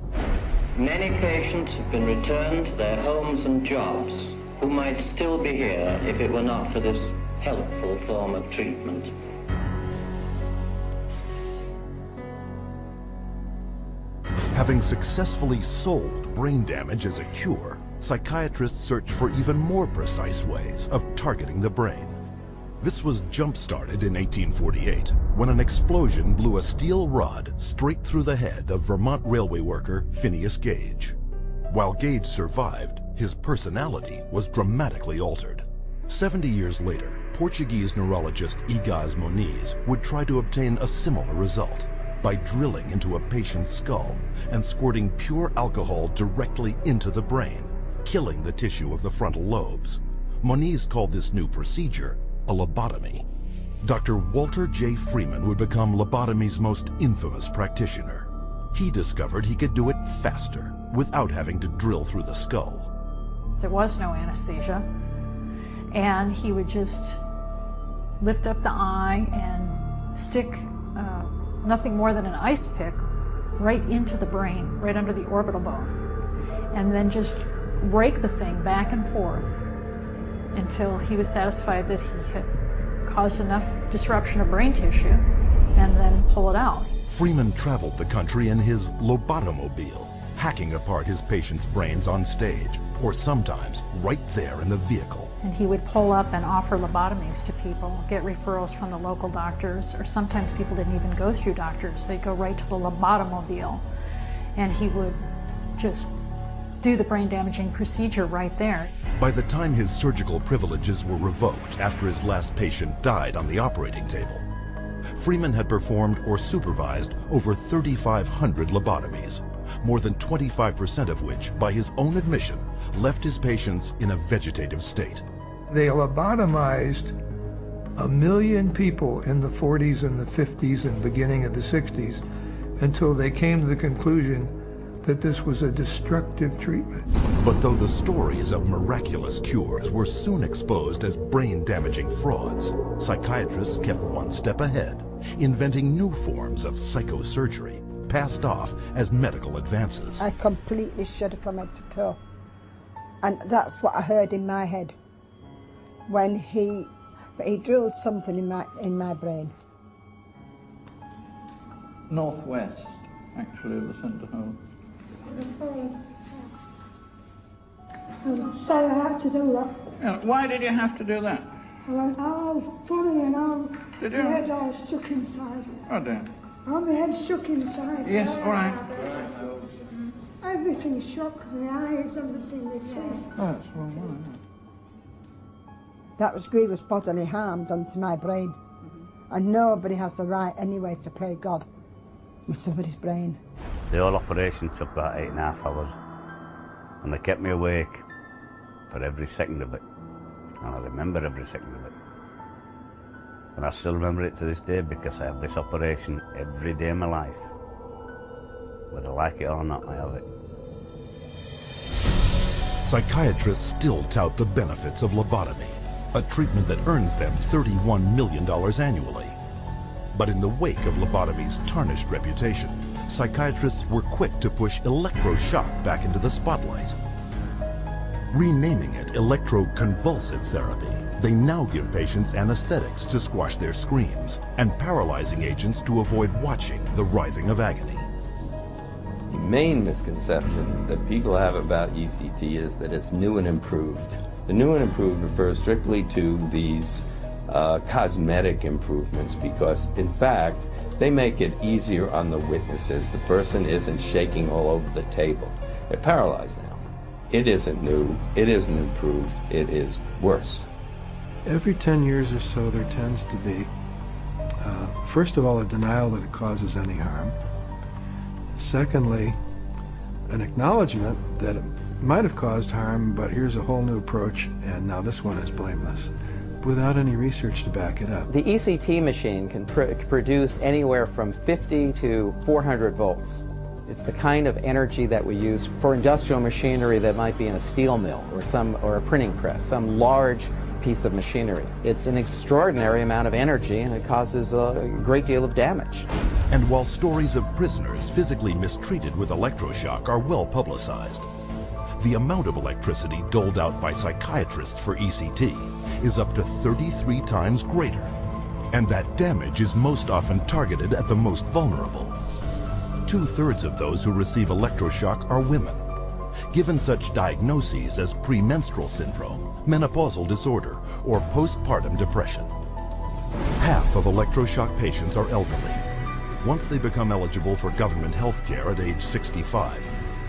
Many patients have been returned to their homes and jobs who might still be here if it were not for this helpful form of treatment. Having successfully sold brain damage as a cure, psychiatrists searched for even more precise ways of targeting the brain. This was jump-started in 1848 when an explosion blew a steel rod straight through the head of Vermont railway worker Phineas Gage. While Gage survived, his personality was dramatically altered. 70 years later, Portuguese neurologist Egas Moniz would try to obtain a similar result by drilling into a patient's skull and squirting pure alcohol directly into the brain, killing the tissue of the frontal lobes. Moniz called this new procedure a lobotomy. Dr. Walter J. Freeman would become lobotomy's most infamous practitioner. He discovered he could do it faster without having to drill through the skull. There was no anesthesia. And he would just lift up the eye and stick nothing more than an ice pick right into the brain, right under the orbital bone, and then just rake the thing back and forth until he was satisfied that he had caused enough disruption of brain tissue, and then pull it out. Freeman traveled the country in his lobotomobile, hacking apart his patients' brains on stage, or sometimes right there in the vehicle. And he would pull up and offer lobotomies to people, get referrals from the local doctors, or sometimes people didn't even go through doctors. They'd go right to the lobotomobile, and he would just do the brain-damaging procedure right there. By the time his surgical privileges were revoked after his last patient died on the operating table, Freeman had performed or supervised over 3,500 lobotomies, more than 25% of which, by his own admission, left his patients in a vegetative state. They lobotomized 1 million people in the 40s and the 50s and beginning of the 60s until they came to the conclusion that this was a destructive treatment. But though the stories of miraculous cures were soon exposed as brain-damaging frauds, psychiatrists kept one step ahead, inventing new forms of psychosurgery, passed off as medical advances. I completely shudder from head to toe. And that's what I heard in my head when he drilled something in my brain. Northwest, actually, of the centre hole. I'm sorry I had to do that. Yeah, why did you have to do that? I went, oh, funny, and all. Did you? My head all shook inside. Oh, dear. Oh, my head shook inside. Yes, all right. Everything shook, the eyes, everything, the teeth. Oh, that's wrong. That was grievous bodily harm done to my brain. And nobody has the right anyway to play God with somebody's brain. The whole operation took about 8.5 hours, and they kept me awake for every second of it, and I remember every second of it. And I still remember it to this day because I have this operation every day of my life. Whether I like it or not, I have it. Psychiatrists still tout the benefits of lobotomy, a treatment that earns them $31 million annually. But in the wake of lobotomy's tarnished reputation, psychiatrists were quick to push electroshock back into the spotlight. Renaming it electroconvulsive therapy, they now give patients anesthetics to squash their screams and paralyzing agents to avoid watching the writhing of agony. The main misconception that people have about ECT is that it's new and improved. The new and improved refers strictly to these cosmetic improvements because, in fact, they make it easier on the witnesses. The person isn't shaking all over the table. They're paralyzed now. It isn't new, it isn't improved, it is worse. Every 10 years or so there tends to be, first of all, a denial that it causes any harm. Secondly, an acknowledgement that it might have caused harm, but here's a whole new approach, and now this one is blameless, without any research to back it up. The ECT machine can produce anywhere from 50 to 400 volts. It's the kind of energy that we use for industrial machinery that might be in a steel mill or a printing press, some large piece of machinery. It's an extraordinary amount of energy, and it causes a great deal of damage. And while stories of prisoners physically mistreated with electroshock are well publicized, the amount of electricity doled out by psychiatrists for ECT is up to 33 times greater. And that damage is most often targeted at the most vulnerable. 2/3 of those who receive electroshock are women, given such diagnoses as premenstrual syndrome, menopausal disorder, or postpartum depression. Half of electroshock patients are elderly. Once they become eligible for government health care at age 65,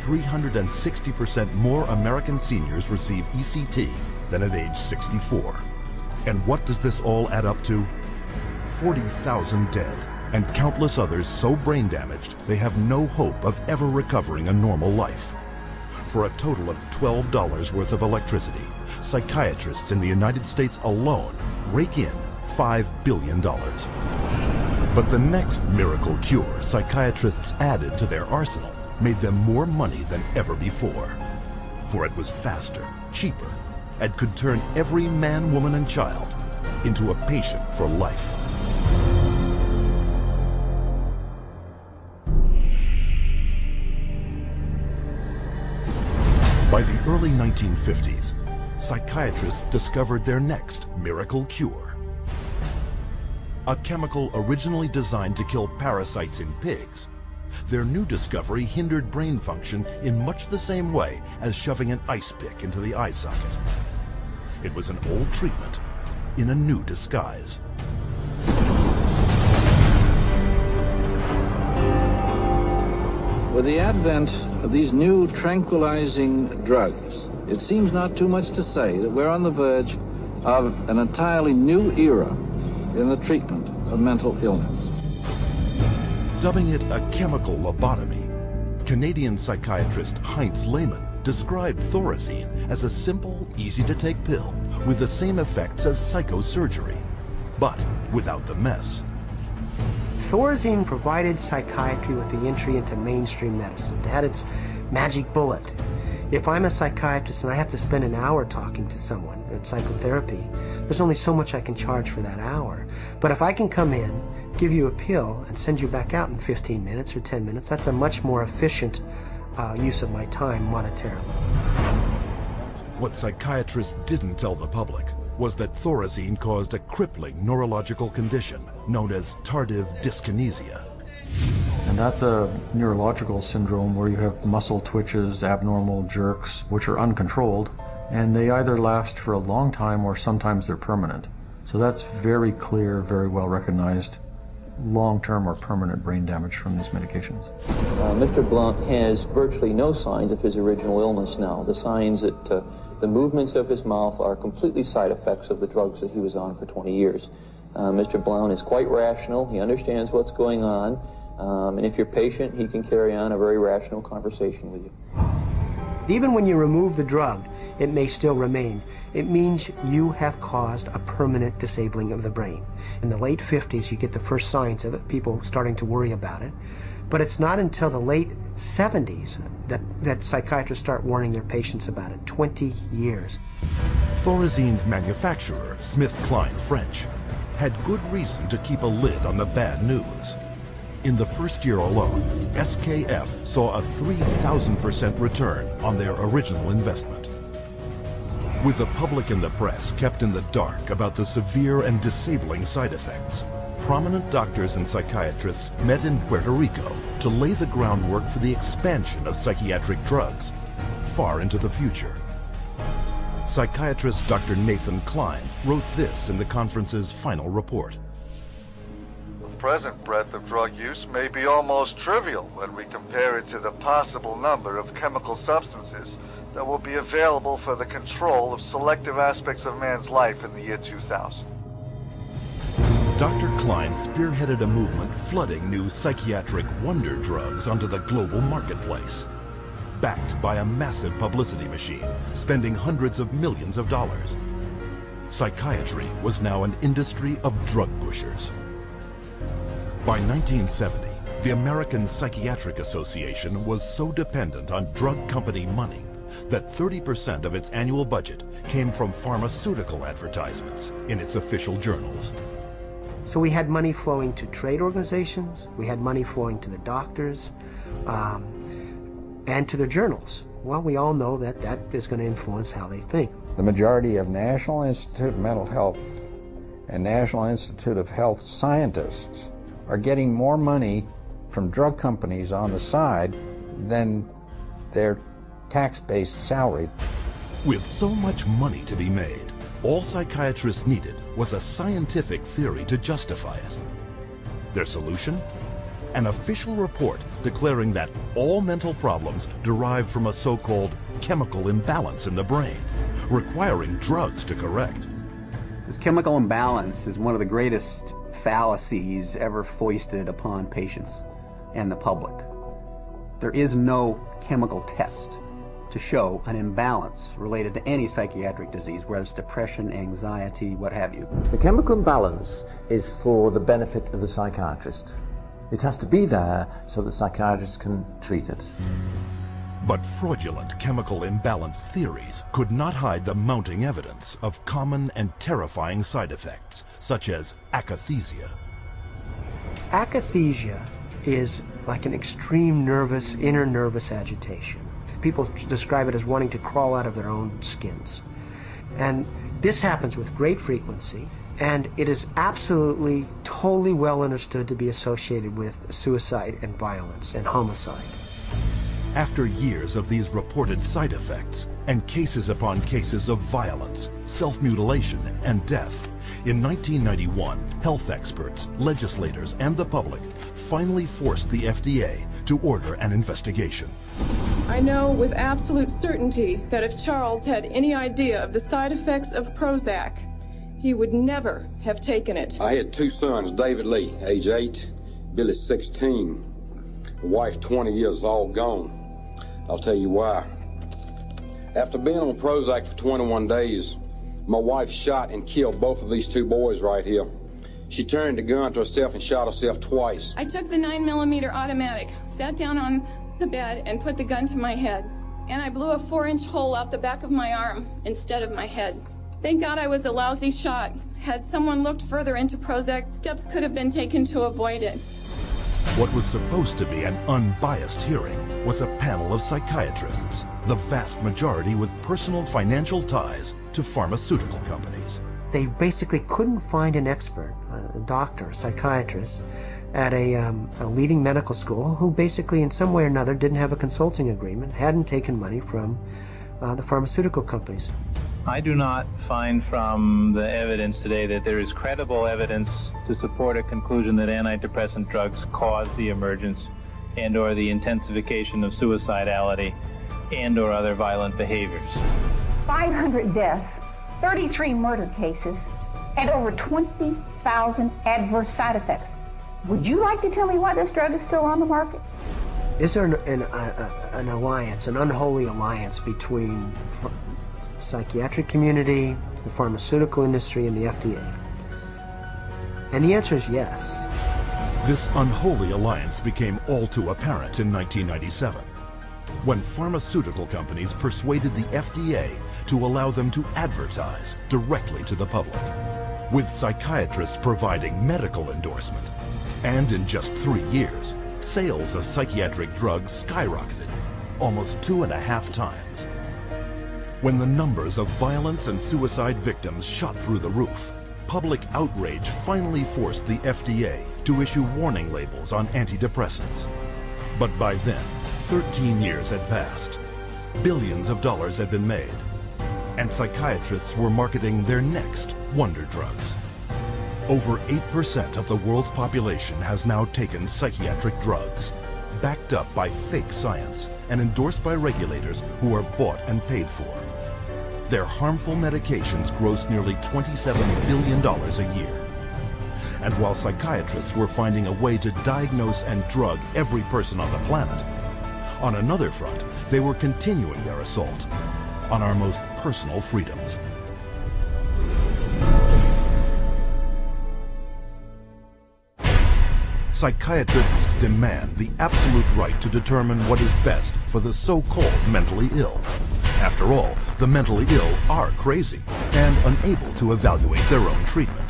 360% more American seniors receive ECT than at age 64. And what does this all add up to? 40,000 dead, and countless others so brain damaged they have no hope of ever recovering a normal life. For a total of $12 worth of electricity, psychiatrists in the United States alone rake in $5 billion. But the next miracle cure psychiatrists added to their arsenal made them more money than ever before. for it was faster, cheaper, and could turn every man, woman, and child into a patient for life. By the early 1950s, psychiatrists discovered their next miracle cure. A chemical originally designed to kill parasites in pigs, their new discovery hindered brain function in much the same way as shoving an ice pick into the eye socket. It was an old treatment in a new disguise. With the advent of these new tranquilizing drugs, it seems not too much to say that we're on the verge of an entirely new era in the treatment of mental illness. Dubbing it a chemical lobotomy, Canadian psychiatrist Heinz Lehmann described Thorazine as a simple, easy-to-take pill with the same effects as psychosurgery, but without the mess. Thorazine provided psychiatry with the entry into mainstream medicine. It had its magic bullet. If I'm a psychiatrist and I have to spend an hour talking to someone in psychotherapy, there's only so much I can charge for that hour. But if I can come in, give you a pill, and send you back out in 15 minutes or 10 minutes, that's a much more efficient use of my time monetarily. What psychiatrists didn't tell the public was that Thorazine caused a crippling neurological condition known as tardive dyskinesia. And that's a neurological syndrome where you have muscle twitches, abnormal jerks, which are uncontrolled, and they either last for a long time or sometimes they're permanent. So that's very clear, very well recognized long-term or permanent brain damage from these medications. Mr. Blount has virtually no signs of his original illness now. The signs that the movements of his mouth are completely side effects of the drugs that he was on for 20 years. Mr. Blount is quite rational. He understands what's going on. And if you're patient, he can carry on a very rational conversation with you. Even when you remove the drug, it may still remain. It means you have caused a permanent disabling of the brain. In the late 50s, you get the first signs of it, people starting to worry about it. But it's not until the late 70s that psychiatrists start warning their patients about it. 20 years. Thorazine's manufacturer, SmithKline French, had good reason to keep a lid on the bad news. In the first year alone, SKF saw a 3,000% return on their original investment. With the public and the press kept in the dark about the severe and disabling side effects, prominent doctors and psychiatrists met in Puerto Rico to lay the groundwork for the expansion of psychiatric drugs far into the future. Psychiatrist Dr. Nathan Klein wrote this in the conference's final report. The present breadth of drug use may be almost trivial when we compare it to the possible number of chemical substances that will be available for the control of selective aspects of man's life in the year 2000. Dr. Klein spearheaded a movement flooding new psychiatric wonder drugs onto the global marketplace, backed by a massive publicity machine, spending hundreds of millions of dollars. Psychiatry was now an industry of drug pushers. By 1970, the American Psychiatric Association was so dependent on drug company money that 30% of its annual budget came from pharmaceutical advertisements in its official journals. So we had money flowing to trade organizations, we had money flowing to the doctors, and to their journals. Well, we all know that that is going to influence how they think. The majority of National Institute of Mental Health and National Institute of Health scientists are getting more money from drug companies on the side than their tax-based salary. With so much money to be made, all psychiatrists needed was a scientific theory to justify it. Their solution? An official report declaring that all mental problems derive from a so-called chemical imbalance in the brain, requiring drugs to correct. This chemical imbalance is one of the greatest fallacies ever foisted upon patients and the public. There is no chemical test to show an imbalance related to any psychiatric disease, whether it's depression, anxiety, what have you. The chemical imbalance is for the benefit of the psychiatrist. It has to be there so that psychiatrists can treat it. But fraudulent chemical imbalance theories could not hide the mounting evidence of common and terrifying side effects, such as akathisia. Akathisia is like an extreme inner nervous agitation. People describe it as wanting to crawl out of their own skins. And this happens with great frequency, and it is absolutely, totally well understood to be associated with suicide and violence and homicide. After years of these reported side effects, and cases upon cases of violence, self-mutilation, and death, in 1991, health experts, legislators, and the public finally forced the FDA to order an investigation. I know with absolute certainty that if Charles had any idea of the side effects of Prozac, he would never have taken it. I had two sons, David Lee, age 8, Billy 16, wife 20 years, all gone. I'll tell you why. After being on Prozac for 21 days, my wife shot and killed both of these two boys right here. She turned the gun to herself and shot herself twice. I took the 9mm automatic, sat down on the bed and put the gun to my head. And I blew a 4-inch hole out the back of my arm instead of my head. Thank God I was a lousy shot. Had someone looked further into Prozac, steps could have been taken to avoid it. What was supposed to be an unbiased hearing was a panel of psychiatrists, the vast majority with personal financial ties to pharmaceutical companies. They basically couldn't find an expert, a doctor, a psychiatrist, at a leading medical school who basically in some way or another didn't have a consulting agreement, hadn't taken money from the pharmaceutical companies. I do not find from the evidence today that there is credible evidence to support a conclusion that antidepressant drugs cause the emergence and or the intensification of suicidality and or other violent behaviors. 500 deaths, 33 murder cases, and over 20,000 adverse side effects. Would you like to tell me why this drug is still on the market? Is there an alliance, an unholy alliance between psychiatric community, the pharmaceutical industry, and the FDA? And the answer is yes. This unholy alliance became all too apparent in 1997, when pharmaceutical companies persuaded the FDA to allow them to advertise directly to the public, with psychiatrists providing medical endorsement. And in just 3 years, sales of psychiatric drugs skyrocketed, almost 2.5 times. When the numbers of violence and suicide victims shot through the roof, public outrage finally forced the FDA to issue warning labels on antidepressants. But by then, 13 years had passed, billions of dollars had been made, and psychiatrists were marketing their next wonder drugs. Over 8% of the world's population has now taken psychiatric drugs, backed up by fake science and endorsed by regulators who are bought and paid for. Their harmful medications gross nearly $27 billion a year. And while psychiatrists were finding a way to diagnose and drug every person on the planet, on another front, they were continuing their assault on our most personal freedoms. Psychiatrists demand the absolute right to determine what is best for the so-called mentally ill. After all, the mentally ill are crazy and unable to evaluate their own treatment.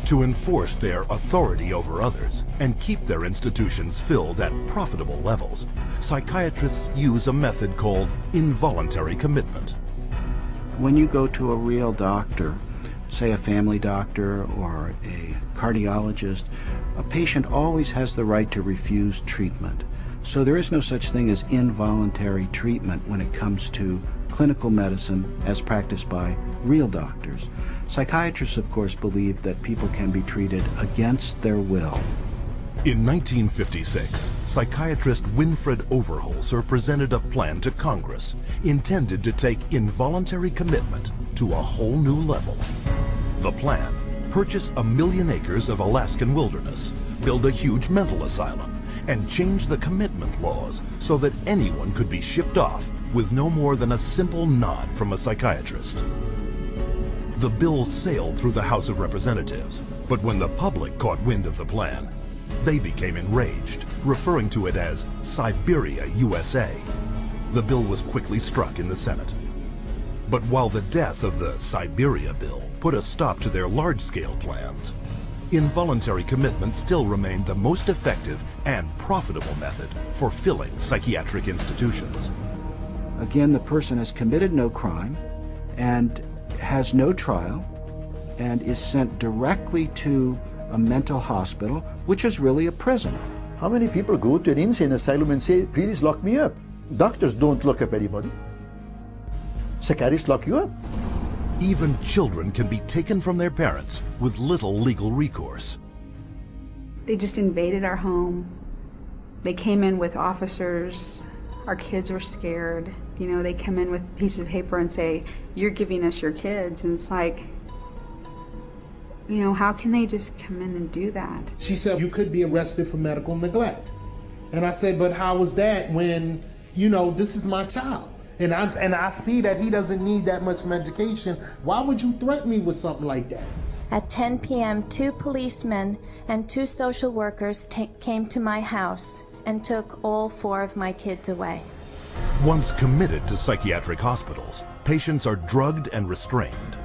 To enforce their authority over others and keep their institutions filled at profitable levels, psychiatrists use a method called involuntary commitment. When you go to a real doctor, say a family doctor or a cardiologist, a patient always has the right to refuse treatment. So there is no such thing as involuntary treatment when it comes to clinical medicine as practiced by real doctors. Psychiatrists, of course, believe that people can be treated against their will. In 1956, psychiatrist Winfred Overholser presented a plan to Congress intended to take involuntary commitment to a whole new level. The plan: purchase 1 million acres of Alaskan wilderness, build a huge mental asylum, and change the commitment laws so that anyone could be shipped off with no more than a simple nod from a psychiatrist. The bill sailed through the House of Representatives, but when the public caught wind of the plan, they became enraged, referring to it as Siberia, USA. The bill was quickly struck in the Senate. But while the death of the Siberia bill put a stop to their large-scale plans, involuntary commitment still remained the most effective and profitable method for filling psychiatric institutions. Again, the person has committed no crime and has no trial and is sent directly to a mental hospital, which is really a prison. How many people go to an insane asylum and say, please lock me up? Doctors don't lock up anybody. Psychiatrists lock you up. Even children can be taken from their parents with little legal recourse. They just invaded our home. They came in with officers. Our kids were scared. You know, they come in with a piece of paper and say, you're giving us your kids. And it's like, you know, how can they just come in and do that? She said, you could be arrested for medical neglect. And I said, but how was that when, you know, this is my child? And I see that he doesn't need that much medication. Why would you threaten me with something like that? At 10 p.m., 2 policemen and 2 social workers came to my house and took all 4 of my kids away. Once committed to psychiatric hospitals, patients are drugged and restrained.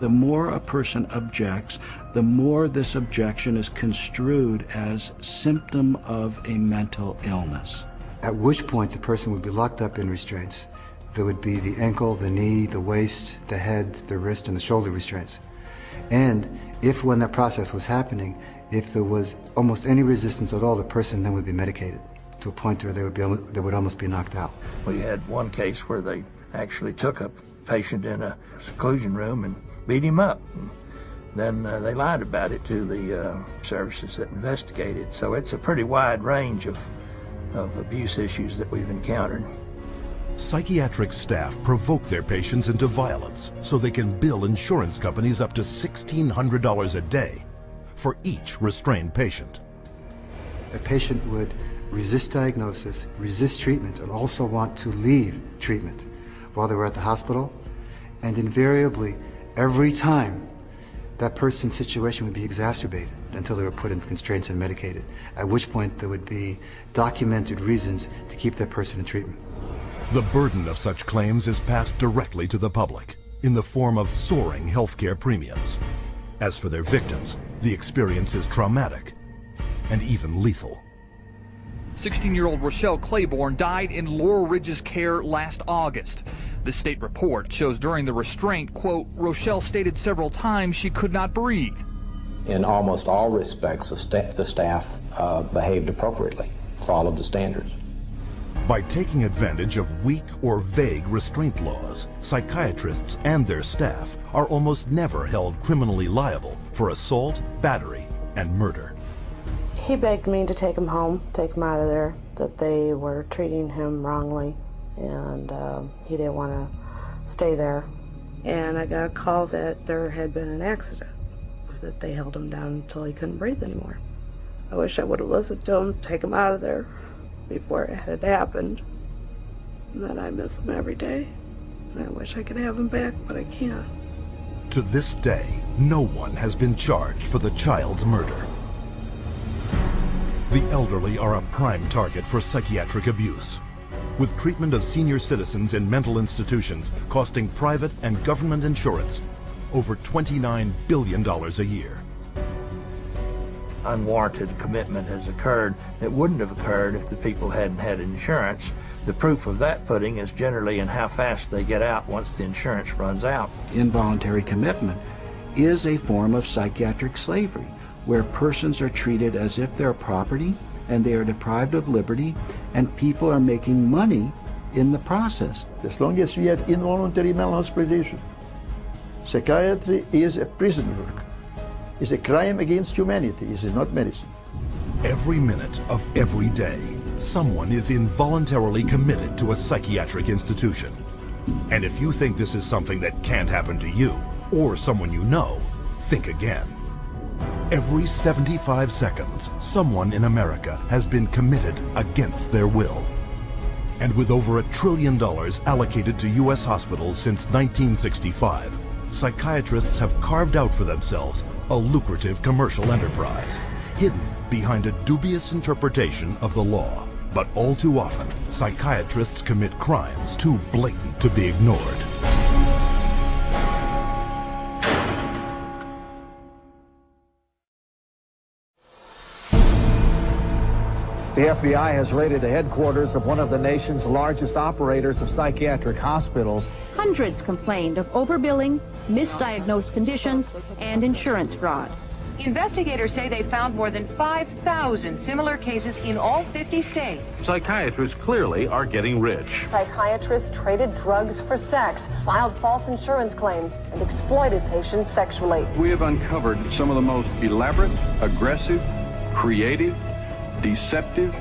The more a person objects, the more this objection is construed as symptom of a mental illness. At which point the person would be locked up in restraints. There would be the ankle, the knee, the waist, the head, the wrist, and the shoulder restraints. And if when that process was happening, if there was almost any resistance at all, the person then would be medicated to a point where they would almost be knocked out. We had one case where they actually took a patient in a seclusion room and beat him up. Then they lied about it to the services that investigated. So it's a pretty wide range of abuse issues that we've encountered. Psychiatric staff provoke their patients into violence so they can bill insurance companies up to $1,600 a day for each restrained patient. A patient would resist diagnosis, resist treatment, and also want to leave treatment while they were at the hospital. And invariably, every time, that person's situation would be exacerbated until they were put in constraints and medicated, at which point there would be documented reasons to keep that person in treatment. The burden of such claims is passed directly to the public in the form of soaring healthcare premiums. As for their victims, the experience is traumatic and even lethal. 16-year-old Rochelle Claiborne died in Laurel Ridge's care last August. The state report shows during the restraint, quote, Rochelle stated several times she could not breathe. In almost all respects, the staff behaved appropriately, followed the standards. By taking advantage of weak or vague restraint laws, psychiatrists and their staff are almost never held criminally liable for assault, battery, and murder. He begged me to take him home, take him out of there, that they were treating him wrongly, and he didn't want to stay there. And I got a call that there had been an accident, that they held him down until he couldn't breathe anymore. I wish I would have listened to him, take him out of there before it had happened. And then I miss him every day. And I wish I could have him back, but I can't. To this day, no one has been charged for the child's murder. The elderly are a prime target for psychiatric abuse, with treatment of senior citizens in mental institutions costing private and government insurance over $29 billion a year. Unwarranted commitment has occurred that wouldn't have occurred if the people hadn't had insurance. The proof of that pudding is generally in how fast they get out once the insurance runs out. Involuntary commitment is a form of psychiatric slavery, where persons are treated as if they're property and they are deprived of liberty, and people are making money in the process. As long as we have involuntary mental hospitalization, psychiatry is a prison work. It's a crime against humanity. It is not medicine. Every minute of every day, someone is involuntarily committed to a psychiatric institution. And if you think this is something that can't happen to you or someone you know, think again. Every 75 seconds, someone in America has been committed against their will. And with over $1 trillion allocated to U.S. hospitals since 1965, psychiatrists have carved out for themselves a lucrative commercial enterprise, hidden behind a dubious interpretation of the law. But all too often, psychiatrists commit crimes too blatant to be ignored. The FBI has raided the headquarters of one of the nation's largest operators of psychiatric hospitals. Hundreds complained of overbilling, misdiagnosed conditions, and insurance fraud. Investigators say they found more than 5,000 similar cases in all 50 states. Psychiatrists clearly are getting rich. Psychiatrists traded drugs for sex, filed false insurance claims, and exploited patients sexually. We have uncovered some of the most elaborate, aggressive, creative, deceptive,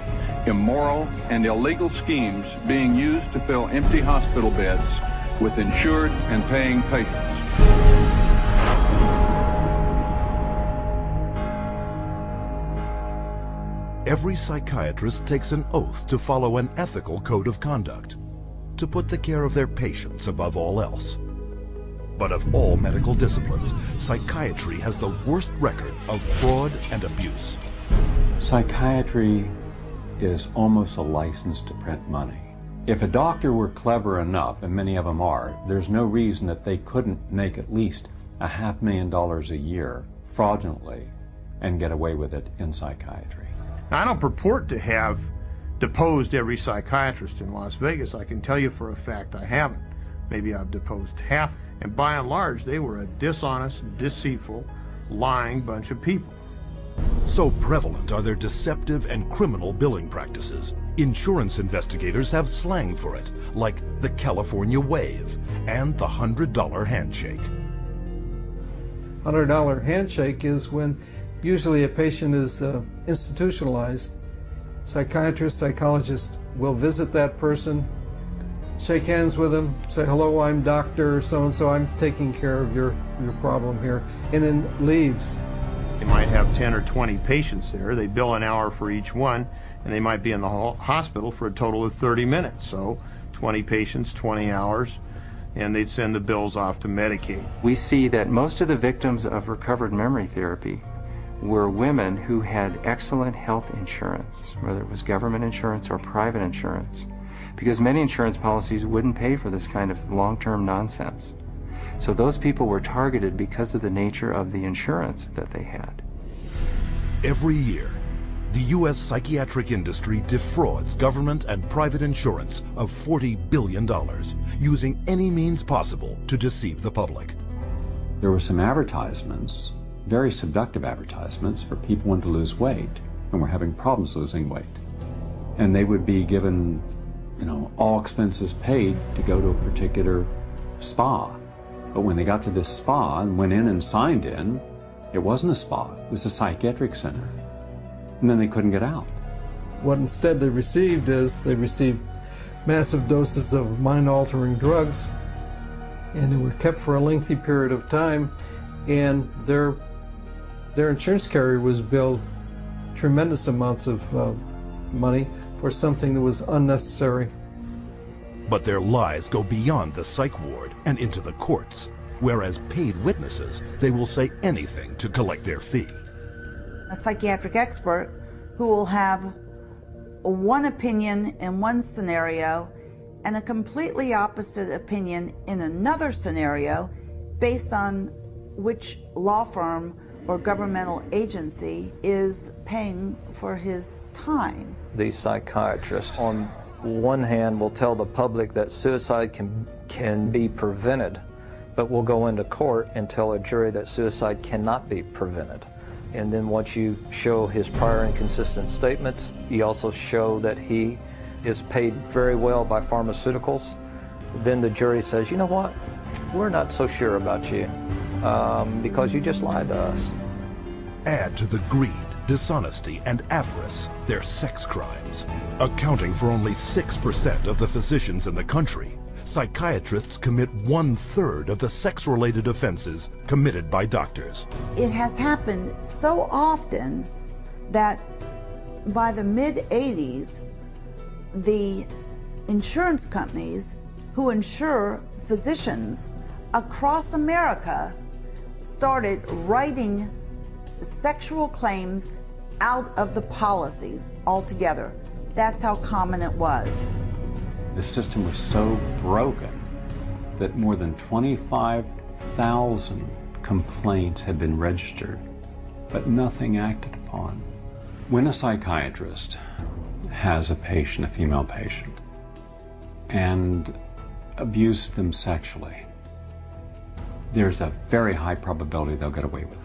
immoral, and illegal schemes being used to fill empty hospital beds with insured and paying patients. Every psychiatrist takes an oath to follow an ethical code of conduct, to put the care of their patients above all else. But of all medical disciplines, psychiatry has the worst record of fraud and abuse. Psychiatry is almost a license to print money. If a doctor were clever enough, and many of them are, there's no reason that they couldn't make at least $500,000 a year fraudulently and get away with it in psychiatry. I don't purport to have deposed every psychiatrist in Las Vegas. I can tell you for a fact I haven't. Maybe I've deposed half, and by and large they were a dishonest, deceitful, lying bunch of people. So prevalent are their deceptive and criminal billing practices. Insurance investigators have slang for it, like the California wave and the $100 handshake. $100 handshake is when usually a patient is institutionalized. Psychiatrist, psychologist will visit that person, shake hands with them, say, hello, I'm Dr. so-and-so, I'm taking care of your problem here, and then leaves. They might have 10 or 20 patients there. They bill an hour for each one, and they might be in the hospital for a total of 30 minutes. So 20 patients, 20 hours, and they'd send the bills off to Medicaid. We see that most of the victims of recovered memory therapy were women who had excellent health insurance, whether it was government insurance or private insurance, because many insurance policies wouldn't pay for this kind of long-term nonsense. So those people were targeted because of the nature of the insurance that they had. Every year, the U.S. psychiatric industry defrauds government and private insurance of $40 billion, using any means possible to deceive the public. There were some advertisements, very seductive advertisements, for people wanting to lose weight and were having problems losing weight. And they would be given, all expenses paid to go to a particular spa. But when they got to this spa and went in and signed in, it wasn't a spa, it was a psychiatric center. And then they couldn't get out. What instead they received is they received massive doses of mind-altering drugs, and they were kept for a lengthy period of time, and their insurance carrier was billed tremendous amounts of money for something that was unnecessary. But their lies go beyond the psych ward and into the courts, where as paid witnesses, they will say anything to collect their fee. A psychiatric expert who will have one opinion in one scenario and a completely opposite opinion in another scenario based on which law firm or governmental agency is paying for his time. The psychiatrist, on one hand, will tell the public that suicide can be prevented, but will go into court and tell a jury that suicide cannot be prevented. And then once you show his prior inconsistent statements, you also show that he is paid very well by pharmaceuticals, then the jury says, you know what, we're not so sure about you because you just lied to us. Add to the greed, dishonesty, and avarice their sex crimes. Accounting for only 6% of the physicians in the country, psychiatrists commit 1/3 of the sex-related offenses committed by doctors. It has happened so often that by the mid-'80s, the insurance companies who insure physicians across America started writing sexual claims out of the policies altogether. That's how common it was. The system was so broken that more than 25,000 complaints had been registered, but nothing acted upon. When a psychiatrist has a patient, a female patient, and abuse them sexually, there's a very high probability they'll get away with it.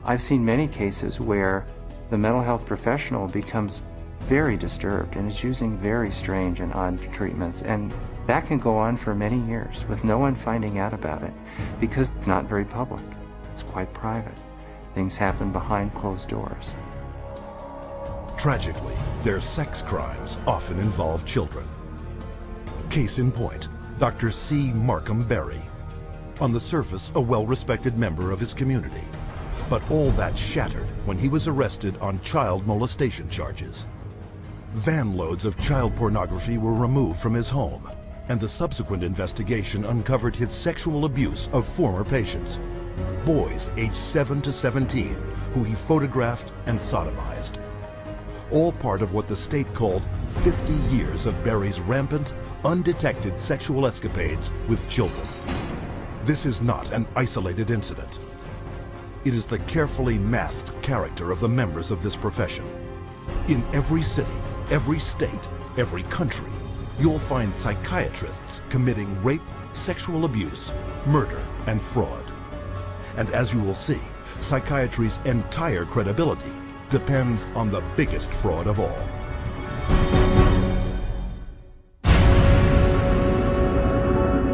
I've seen many cases where the mental health professional becomes very disturbed and is using very strange and odd treatments, and that can go on for many years with no one finding out about it because it's not very public. It's quite private. Things happen behind closed doors. Tragically, their sex crimes often involve children. Case in point, Dr. C. Markham Berry. On the surface, a well-respected member of his community. But all that shattered when he was arrested on child molestation charges. Van loads of child pornography were removed from his home, and the subsequent investigation uncovered his sexual abuse of former patients, boys aged 7 to 17, who he photographed and sodomized. All part of what the state called 50 years of Berry's rampant, undetected sexual escapades with children. This is not an isolated incident. It is the carefully masked character of the members of this profession. In every city, every state, every country, you'll find psychiatrists committing rape, sexual abuse, murder, and fraud. And as you will see, psychiatry's entire credibility depends on the biggest fraud of all.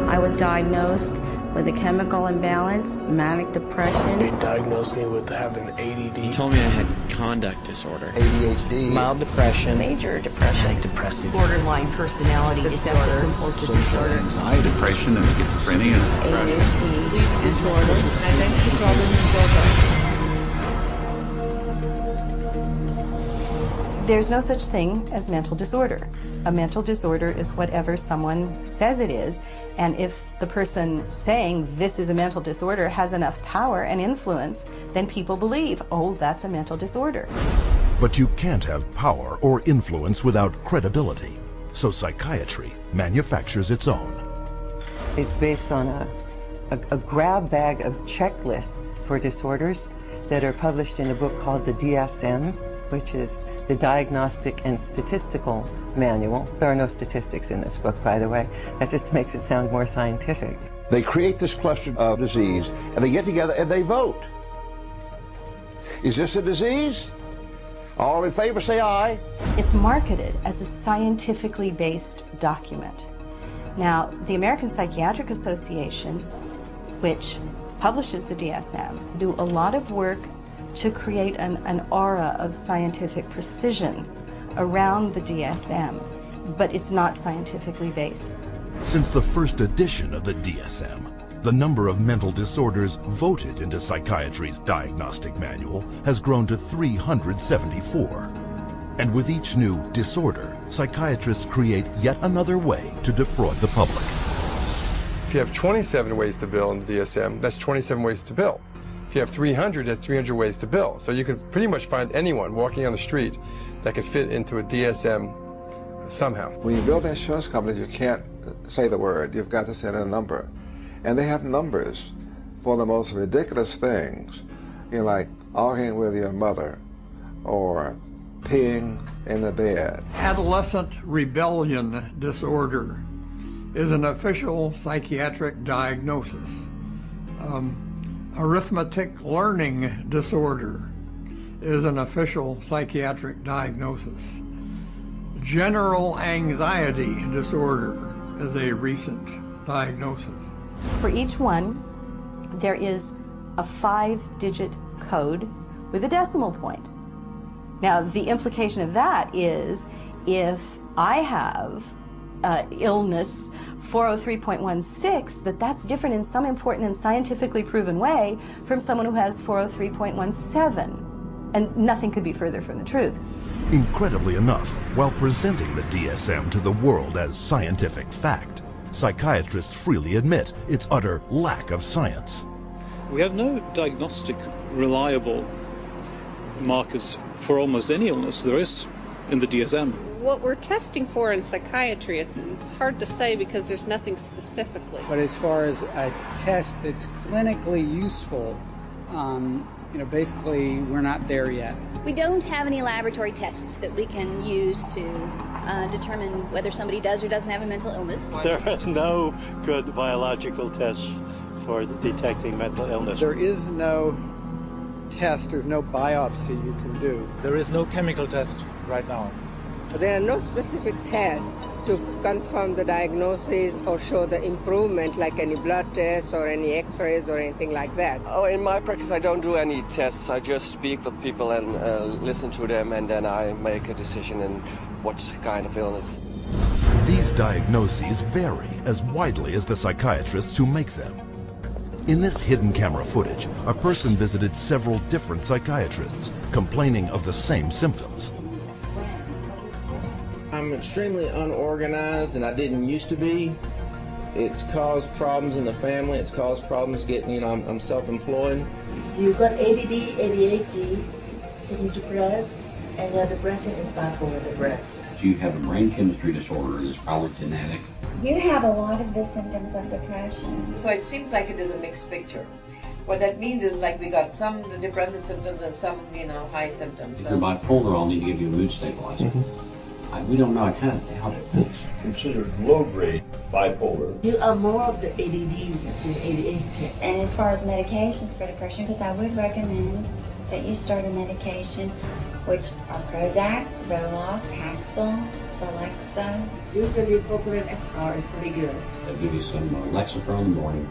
I was diagnosed with a chemical imbalance, manic depression. They diagnosed me with having ADD. He told me I had conduct disorder, ADHD, mild depression, Major depression, manic depressive, borderline personality disorder, compulsive disorder, anxiety, depression, and schizophrenia, ADHD, sleep disorder, identity problem disorder. There's no such thing as mental disorder. A mental disorder is whatever someone says it is, and if the person saying this is a mental disorder has enough power and influence, then people believe, oh, that's a mental disorder. But you can't have power or influence without credibility, so psychiatry manufactures its own. It's based on a grab bag of checklists for disorders that are published in a book called the DSM, which is the Diagnostic and Statistical Manual. There are no statistics in this book, by the way. That just makes it sound more scientific. They create this cluster of disease, and they get together and they vote. Is this a disease? All in favor say aye. It's marketed as a scientifically based document. Now, the American Psychiatric Association, which publishes the DSM, do a lot of work to create an aura of scientific precision around the DSM, but it's not scientifically based. Since the first edition of the DSM, the number of mental disorders voted into psychiatry's diagnostic manual has grown to 374. And with each new disorder, psychiatrists create yet another way to defraud the public. If you have 27 ways to bill in the DSM, that's 27 ways to bill. If you have 300, that's 300 ways to bill. So you can pretty much find anyone walking on the street that could fit into a DSM somehow. When you build insurance companies, you can't say the word. You've got to send in a number. And they have numbers for the most ridiculous things, you know, like arguing with your mother or peeing in the bed. Adolescent rebellion disorder is an official psychiatric diagnosis. Arithmetic learning disorder is an official psychiatric diagnosis. General anxiety disorder is a recent diagnosis. For each one, there is a 5-digit code with a decimal point. Now, the implication of that is if I have illness 403.16, that's different in some important and scientifically proven way from someone who has 403.17. And nothing could be further from the truth. Incredibly enough, while presenting the DSM to the world as scientific fact, Psychiatrists freely admit its utter lack of science. We have no diagnostic reliable markers for almost any illness there is in the DSM. What we're testing for in psychiatry, it's hard to say because there's nothing specifically. But as far as a test that's clinically useful, basically we're not there yet. We don't have any laboratory tests that we can use to determine whether somebody does or doesn't have a mental illness. There are no good biological tests for detecting mental illness. There is no test, there's no biopsy you can do. There is no chemical test right now. There are no specific tests to confirm the diagnosis or show the improvement, like any blood tests or any x-rays or anything like that. Oh, in my practice I don't do any tests. I just speak with people and listen to them, and then I make a decision in what kind of illness. These diagnoses vary as widely as the psychiatrists who make them. In this hidden camera footage, a person visited several different psychiatrists, complaining of the same symptoms. I'm extremely unorganized, and I didn't used to be. It's caused problems in the family. It's caused problems getting, I'm self-employed. You've got ADD, ADHD, you need to depressed, and your depression is bipolar depressed. If you have a brain chemistry disorder, it's probably genetic. You have a lot of the symptoms of depression. So it seems like it is a mixed picture. What that means is like we got some depressive symptoms and some, high symptoms. If you're bipolar, I'll need to give you a mood stabilizer. We don't know. I kind of doubt it. Considered low-grade bipolar. You are more of the ADD than ADHD. And as far as medications for depression, because I would recommend that you start a medication, which are Prozac, Zoloft, Paxil, Celexa. Usually Propylene XR is pretty good. They'll give you some Lexapro in the morning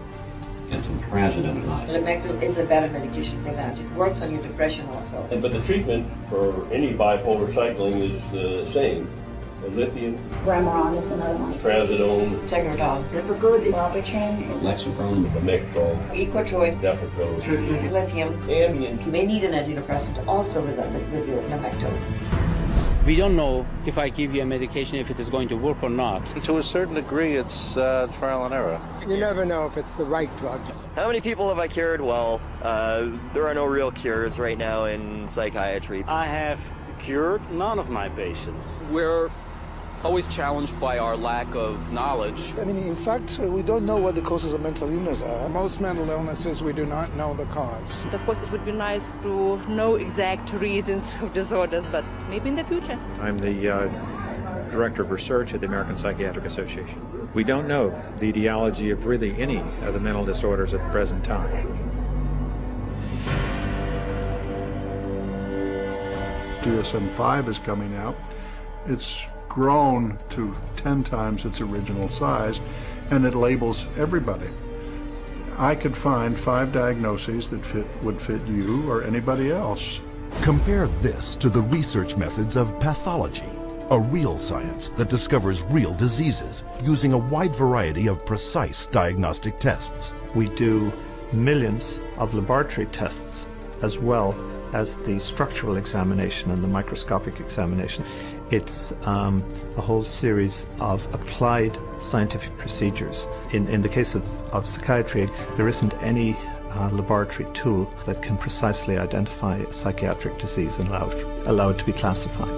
and some Trazodone at night. Lamictal is a better medication for that. It works on your depression also. But the treatment for any bipolar cycling is the same. Lithium, Remeron is another one. Trazodone, Tegretol, Depakote, Wellbutrin, Lexapro, Lamictal, Equitroid, Depakote, lithium, Ambien. You may need an antidepressant also with your Lamictal. We don't know if I give you a medication if it is going to work or not. To a certain degree, it's trial and error. You never know if it's the right drug. How many people have I cured? Well, there are no real cures right now in psychiatry. I have cured none of my patients. We're always challenged by our lack of knowledge. In fact, we don't know what the causes of mental illness are. Most mental illnesses, we do not know the cause. Of course, it would be nice to know exact reasons of disorders, but maybe in the future. I'm the Director of Research at the American Psychiatric Association. We don't know the etiology of really any of the mental disorders at the present time. DSM-5 is coming out. It's grown to 10 times its original size, and it labels everybody. I could find 5 diagnoses that would fit you or anybody else. Compare this to the research methods of pathology, a real science that discovers real diseases using a wide variety of precise diagnostic tests. We do millions of laboratory tests as well as the structural examination and the microscopic examination. It's a whole series of applied scientific procedures. In the case of psychiatry, there isn't any laboratory tool that can precisely identify a psychiatric disease and allow it to be classified.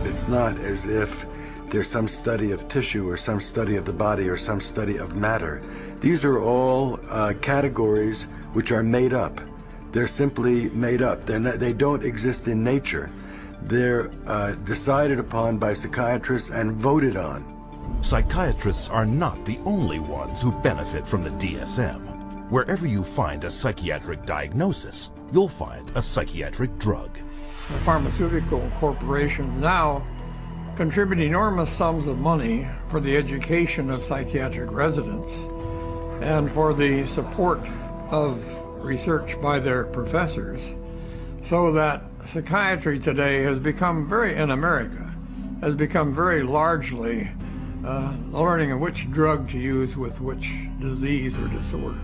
It's not as if there's some study of tissue or some study of the body or some study of matter. These are all categories which are made up. They're simply made up. They don't exist in nature. They're decided upon by psychiatrists and voted on. Psychiatrists are not the only ones who benefit from the DSM. Wherever you find a psychiatric diagnosis, you'll find a psychiatric drug. The pharmaceutical corporations now contribute enormous sums of money for the education of psychiatric residents and for the support of research by their professors, so that psychiatry today has become in America, has become very largely learning which drug to use with which disease or disorder.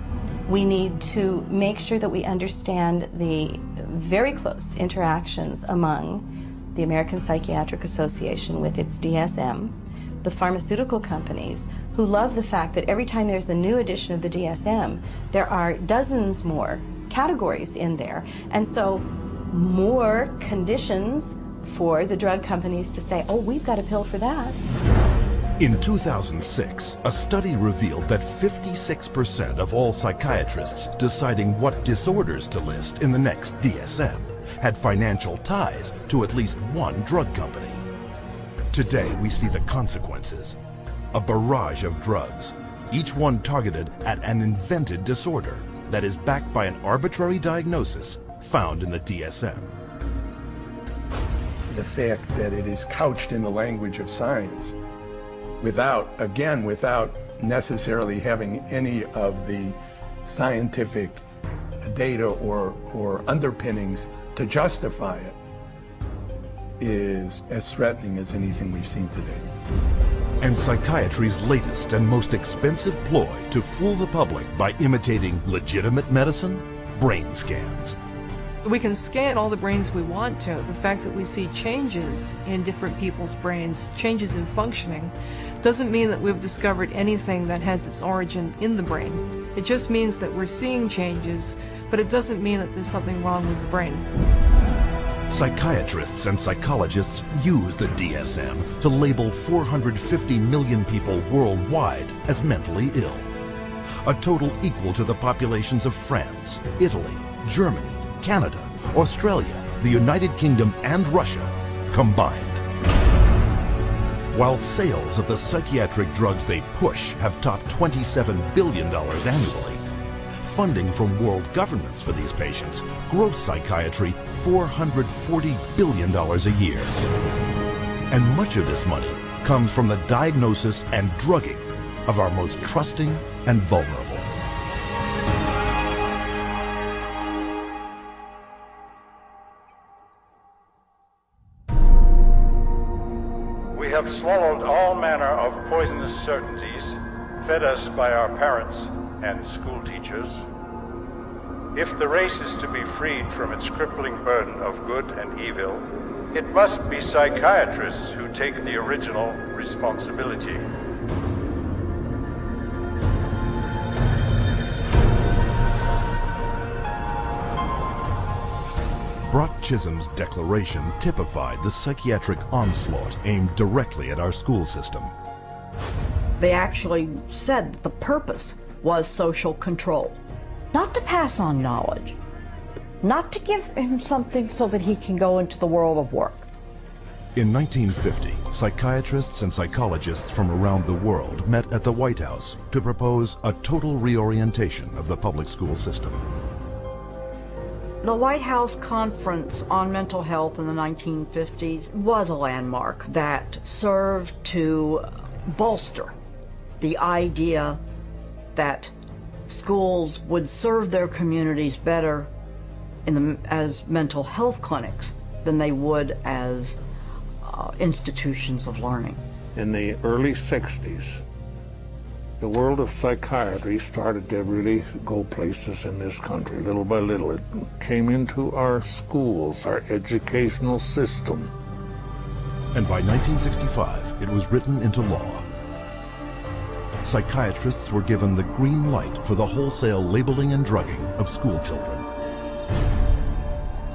We need to make sure that we understand the very close interactions among the American Psychiatric Association with its DSM, the pharmaceutical companies who love the fact that every time there's a new edition of the DSM, there are dozens more categories in there, and so more conditions for the drug companies to say, oh, we've got a pill for that. In 2006, a study revealed that 56% of all psychiatrists deciding what disorders to list in the next DSM had financial ties to at least one drug company. Today, we see the consequences. A barrage of drugs, each one targeted at an invented disorder that is backed by an arbitrary diagnosis found in the DSM. The fact that it is couched in the language of science without necessarily having any of the scientific data or underpinnings to justify it is as threatening as anything we've seen today. And psychiatry's latest and most expensive ploy to fool the public by imitating legitimate medicine? Brain scans. We can scan all the brains we want to. The fact that we see changes in different people's brains, changes in functioning, doesn't mean that we've discovered anything that has its origin in the brain. It just means that we're seeing changes, but it doesn't mean that there's something wrong with the brain. Psychiatrists and psychologists use the DSM to label 450 million people worldwide as mentally ill, a total equal to the populations of France, Italy, Germany, Canada, Australia, the United Kingdom, and Russia combined. While sales of the psychiatric drugs they push have topped $27 billion annually, funding from world governments for these patients gross psychiatry $440 billion a year. And much of this money comes from the diagnosis and drugging of our most trusting and vulnerable. We have swallowed all manner of poisonous certainties fed us by our parents and school teachers. If the race is to be freed from its crippling burden of good and evil, it must be psychiatrists who take the original responsibility. Brock Chisholm's declaration typified the psychiatric onslaught aimed directly at our school system. They actually said that the purpose was social control. Not to pass on knowledge, not to give him something so that he can go into the world of work. In 1950, psychiatrists and psychologists from around the world met at the White House to propose a total reorientation of the public school system. The White House Conference on Mental Health in the 1950s was a landmark that served to bolster the idea that schools would serve their communities better as mental health clinics than they would as institutions of learning. In the early 60s, the world of psychiatry started to really go places in this country. Little by little, it came into our schools, our educational system. And by 1965, it was written into law. Psychiatrists were given the green light for the wholesale labeling and drugging of school children.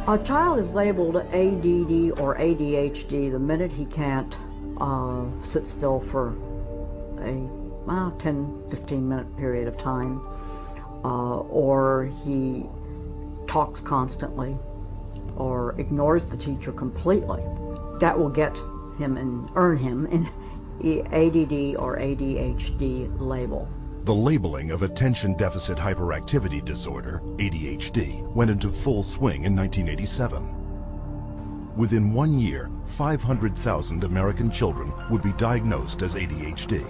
A child is labeled ADD or ADHD the minute he can't sit still for a 10-15 minute period of time, or he talks constantly or ignores the teacher completely. That will get him and earn him an ADD or ADHD label. The labeling of attention deficit hyperactivity disorder, ADHD, went into full swing in 1987. Within 1 year, 500,000 American children would be diagnosed as ADHD.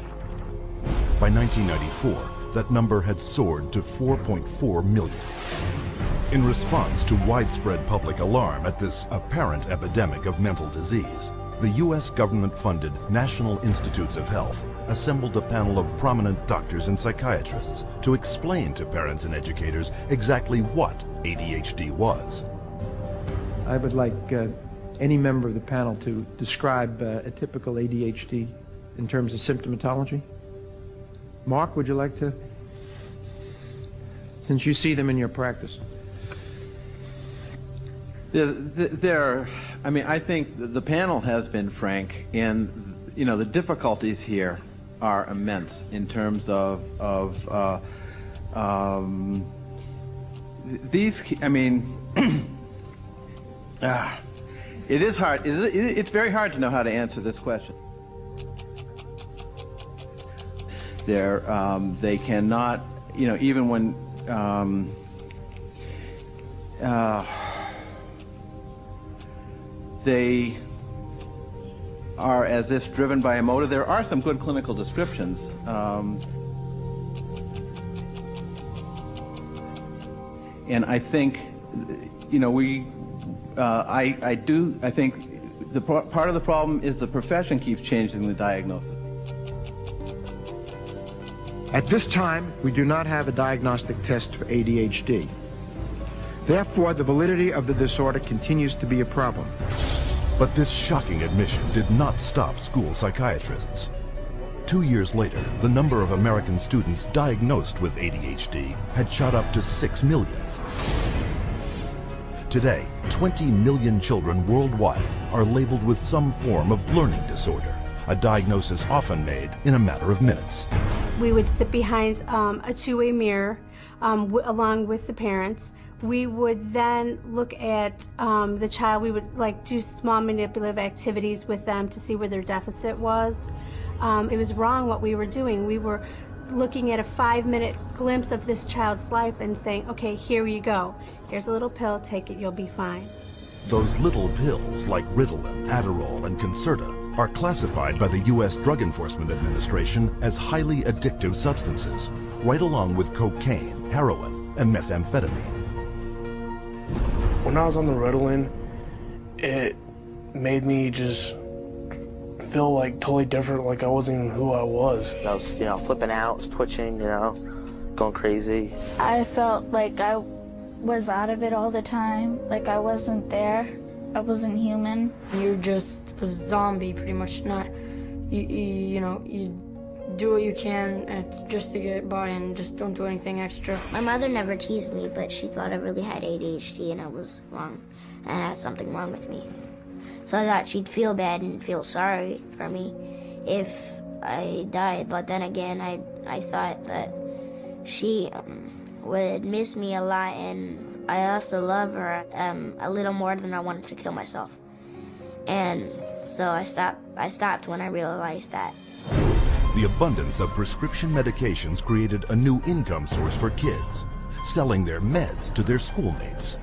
By 1994, that number had soared to 4.4 million. In response to widespread public alarm at this apparent epidemic of mental disease, the U.S. government-funded National Institutes of Health assembled a panel of prominent doctors and psychiatrists to explain to parents and educators exactly what ADHD was. I would like any member of the panel to describe a typical ADHD in terms of symptomatology. Mark, would you like to, since you see them in your practice? I think the panel has been frank, and the difficulties here are immense in terms of these. It is hard. It's very hard to know how to answer this question. They cannot, even when they are as if driven by a motive. There are some good clinical descriptions. And I think, I think the part of the problem is the profession keeps changing the diagnosis. At this time, we do not have a diagnostic test for ADHD. Therefore, the validity of the disorder continues to be a problem. But this shocking admission did not stop school psychiatrists. 2 years later, the number of American students diagnosed with ADHD had shot up to 6 million. Today, 20 million children worldwide are labeled with some form of learning disorder, a diagnosis often made in a matter of minutes. We would sit behind a two-way mirror along with the parents. We would then look at the child. We would do small manipulative activities with them to see where their deficit was. It was wrong what we were doing. We were looking at a 5-minute glimpse of this child's life and saying, okay, here you go. Here's a little pill, take it, you'll be fine. Those little pills like Ritalin, Adderall, and Concerta are classified by the U.S. Drug Enforcement Administration as highly addictive substances, right along with cocaine, heroin, and methamphetamine. When I was on the Ritalin, it made me just feel totally different, like I wasn't even who I was. I was, flipping out, was twitching, going crazy. I felt like I was out of it all the time, like I wasn't there, I wasn't human. You're just a zombie, pretty much. You do what you can just to get by and just don't do anything extra. My mother never teased me, but she thought I really had ADHD and I was wrong, and I had something wrong with me. So I thought she'd feel bad and feel sorry for me if I died, but then again, I thought that she would miss me a lot, and I also love her a little more than I wanted to kill myself. And so I stopped when I realized that. The abundance of prescription medications created a new income source for kids, selling their meds to their schoolmates.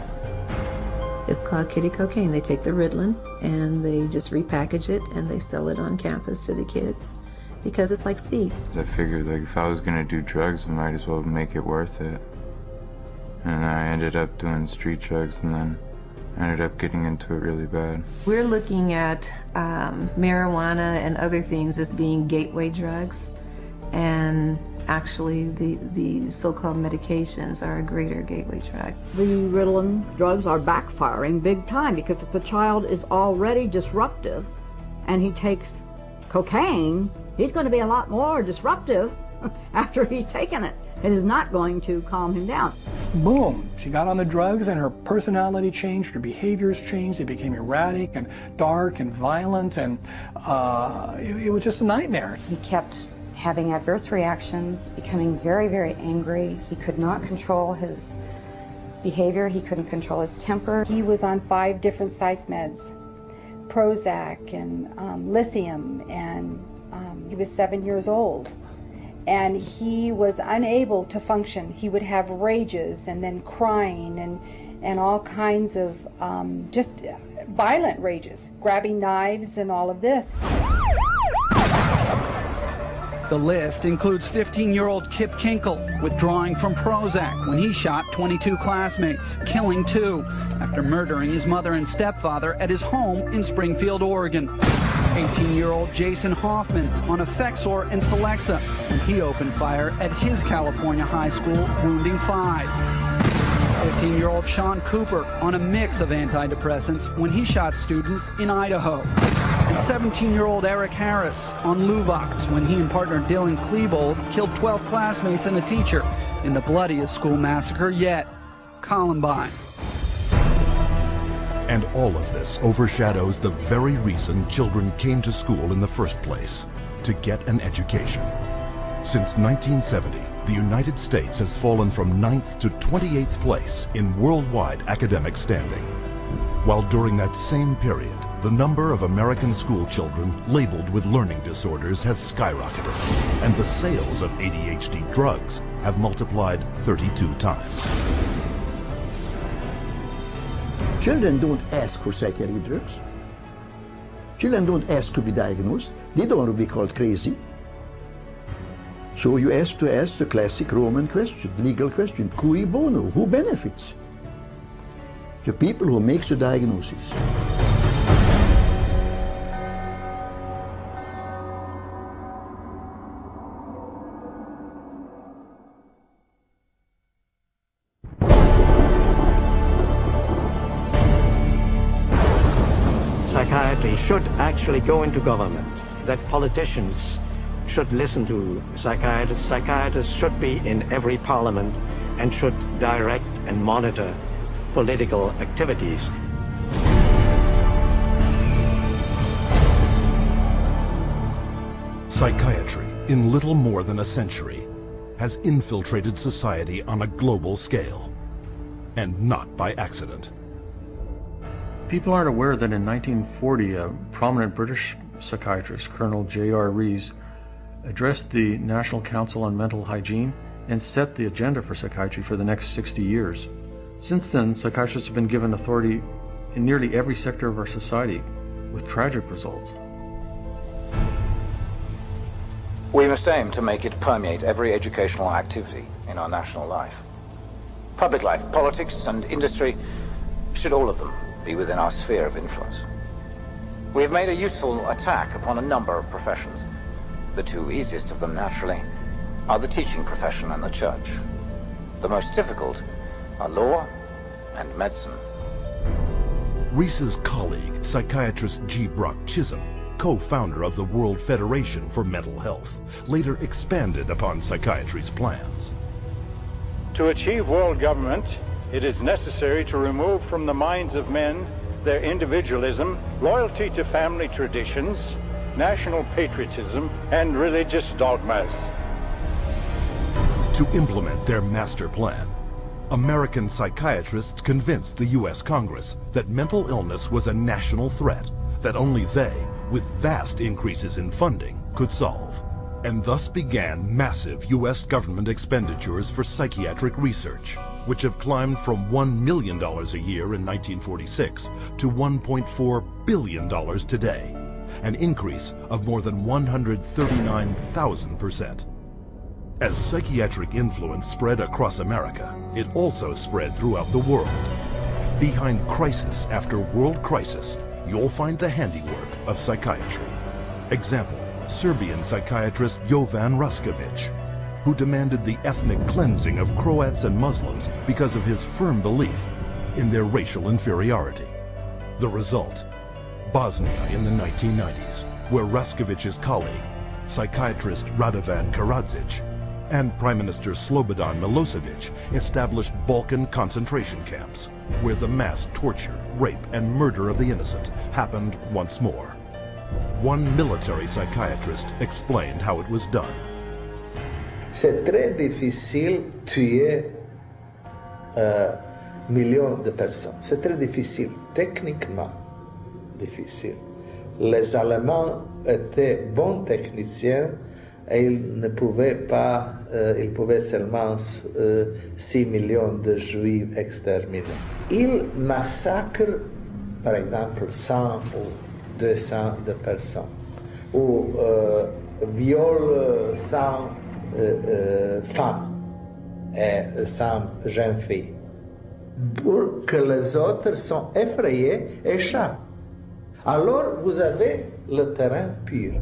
It's called kitty cocaine. They take the Ritalin and they just repackage it and they sell it on campus to the kids because it's like speed. I figured if I was going to do drugs, I might as well make it worth it. And I ended up doing street drugs, and then I ended up getting into it really bad. We're looking at marijuana and other things as being gateway drugs, and actually the so-called medications are a greater gateway drug. The Ritalin drugs are backfiring big time, because if the child is already disruptive and he takes cocaine, he's going to be a lot more disruptive after he's taken it. It is not going to calm him down. Boom, she got on the drugs and her personality changed, her behaviors changed, they became erratic and dark and violent, and it was just a nightmare. He kept having adverse reactions, becoming very, very angry. He could not control his behavior, he couldn't control his temper. He was on 5 different psych meds, Prozac and lithium, and he was 7 years old. And he was unable to function. He would have rages and then crying and all kinds of just violent rages, grabbing knives and all of this. The list includes 15-year-old Kip Kinkle withdrawing from Prozac when he shot 22 classmates, killing 2 after murdering his mother and stepfather at his home in Springfield, Oregon. 18-year-old Jason Hoffman on Effexor and Celexa when he opened fire at his California high school, wounding 5. 15-year-old Sean Cooper on a mix of antidepressants when he shot students in Idaho. And 17-year-old Eric Harris on Luvox when he and partner Dylan Klebold killed 12 classmates and a teacher in the bloodiest school massacre yet, Columbine. And all of this overshadows the very reason children came to school in the first place, to get an education. Since 1970, the United States has fallen from 9th to 28th place in worldwide academic standing. While during that same period, the number of American school children labeled with learning disorders has skyrocketed, and the sales of ADHD drugs have multiplied 32 times. Children don't ask for psychiatric drugs. Children don't ask to be diagnosed. They don't want to be called crazy. So you ask the classic Roman question, legal question, cui bono, who benefits? The people who makes the diagnosis. Psychiatry should actually go into government, that politicians should listen to psychiatrists. Psychiatrists should be in every parliament and should direct and monitor political activities. Psychiatry, in little more than a century, has infiltrated society on a global scale, and not by accident. People aren't aware that in 1940, a prominent British psychiatrist, Colonel J.R. Rees, addressed the National Council on Mental Hygiene and set the agenda for psychiatry for the next 60 years. Since then, psychiatrists have been given authority in nearly every sector of our society, with tragic results. We must aim to make it permeate every educational activity in our national life. Public life, politics, and industry should all of them be within our sphere of influence. We have made a useful attack upon a number of professions. The two easiest of them, naturally, are the teaching profession and the church. The most difficult are law and medicine. Rees's colleague, psychiatrist G. Brock Chisholm, co-founder of the World Federation for Mental Health, later expanded upon psychiatry's plans. To achieve world government, it is necessary to remove from the minds of men their individualism, loyalty to family traditions, national patriotism, and religious dogmas. To implement their master plan, American psychiatrists convinced the U.S. Congress that mental illness was a national threat that only they, with vast increases in funding, could solve. And thus began massive U.S. government expenditures for psychiatric research, which have climbed from $1 million a year in 1946 to $1.4 billion today, an increase of more than 139,000%. As psychiatric influence spread across America, it also spread throughout the world. Behind crisis after world crisis, you'll find the handiwork of psychiatry. Example, Serbian psychiatrist Jovan Raskovic, who demanded the ethnic cleansing of Croats and Muslims because of his firm belief in their racial inferiority. The result, Bosnia in the 1990s, where Raskovic's colleague, psychiatrist Radovan Karadzic, and Prime Minister Slobodan Milosevic established Balkan concentration camps, where the mass torture, rape, and murder of the innocent happened once more. One military psychiatrist explained how it was done. C'est très difficile tuer millions de personnes. C'est très difficile, techniquement difficile. Les Allemands étaient bons techniciens et ils ne pouvaient pas, ils pouvaient seulement 6 millions de Juifs exterminés. Ils massacrent, par exemple, 100 ou 200 de personnes, ou violent 100 femmes et 100 jeunes filles, pour que les autres sont effrayés et échappent. Alors vous avez le terrain pur.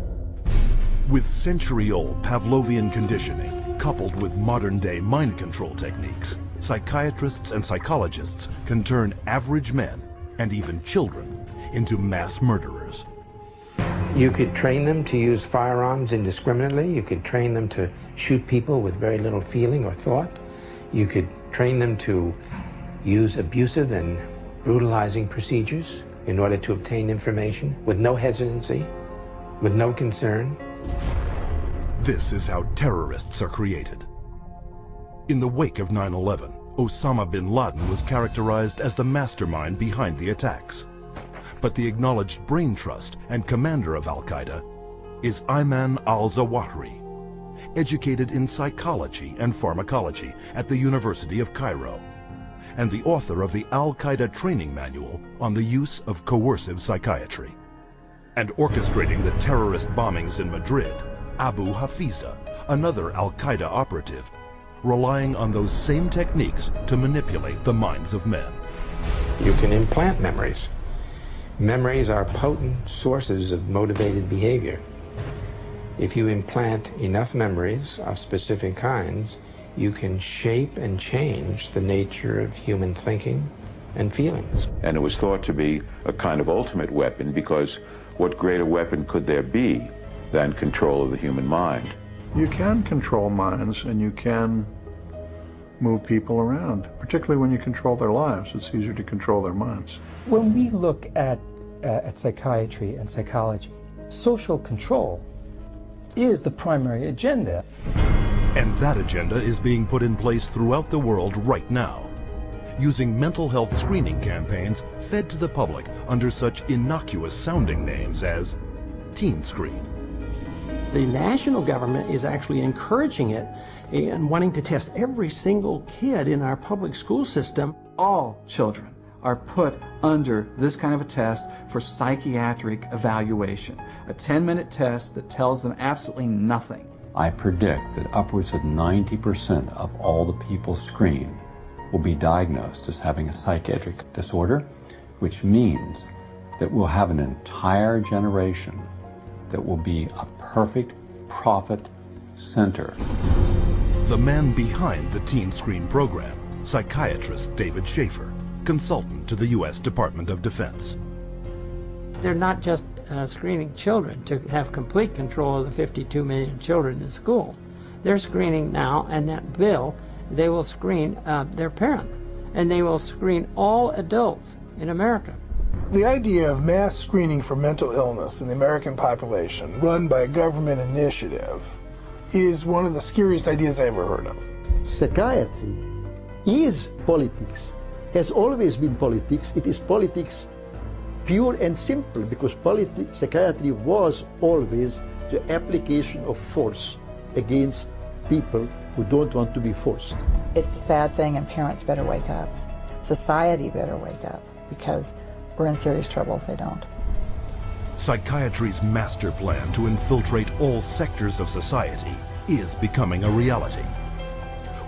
With century-old Pavlovian conditioning, coupled with modern-day mind control techniques, psychiatrists and psychologists can turn average men, and even children, into mass murderers. You could train them to use firearms indiscriminately. You could train them to shoot people with very little feeling or thought. You could train them to use abusive and brutalizing procedures in order to obtain information with no hesitancy, with no concern. This is how terrorists are created. In the wake of 9/11, Osama bin Laden was characterized as the mastermind behind the attacks. But the acknowledged brain trust and commander of Al-Qaeda is Ayman al-Zawahiri, educated in psychology and pharmacology at the University of Cairo, and the author of the Al-Qaeda training manual on the use of coercive psychiatry. And orchestrating the terrorist bombings in Madrid, Abu Hafiza, another Al-Qaeda operative, relying on those same techniques to manipulate the minds of men. You can implant memories. Memories are potent sources of motivated behavior. If you implant enough memories of specific kinds, you can shape and change the nature of human thinking and feelings. And it was thought to be a kind of ultimate weapon, because what greater weapon could there be than control of the human mind? You can control minds, and you can move people around, particularly when you control their lives. It's easier to control their minds. When we look at psychiatry and psychology, social control is the primary agenda. And that agenda is being put in place throughout the world right now, using mental health screening campaigns fed to the public under such innocuous sounding names as Teen Screen. The national government is actually encouraging it and wanting to test every single kid in our public school system. All children are put under this kind of a test for psychiatric evaluation, a 10-minute test that tells them absolutely nothing. I predict that upwards of 90% of all the people screened will be diagnosed as having a psychiatric disorder, which means that we'll have an entire generation that will be a perfect profit center. The man behind the Teen Screen program, psychiatrist David Schaefer, consultant to the U.S. Department of Defense. They're not just screening children to have complete control of the 52 million children in school. They're screening now, and that bill, they will screen their parents, and they will screen all adults in America. The idea of mass screening for mental illness in the American population, run by a government initiative, is one of the scariest ideas I ever heard of. Psychiatry is politics, has always been politics. It is politics pure and simple, because psychiatry was always the application of force against people who don't want to be forced. It's a sad thing, and parents better wake up. Society better wake up, because we're in serious trouble if they don't. Psychiatry's master plan to infiltrate all sectors of society is becoming a reality.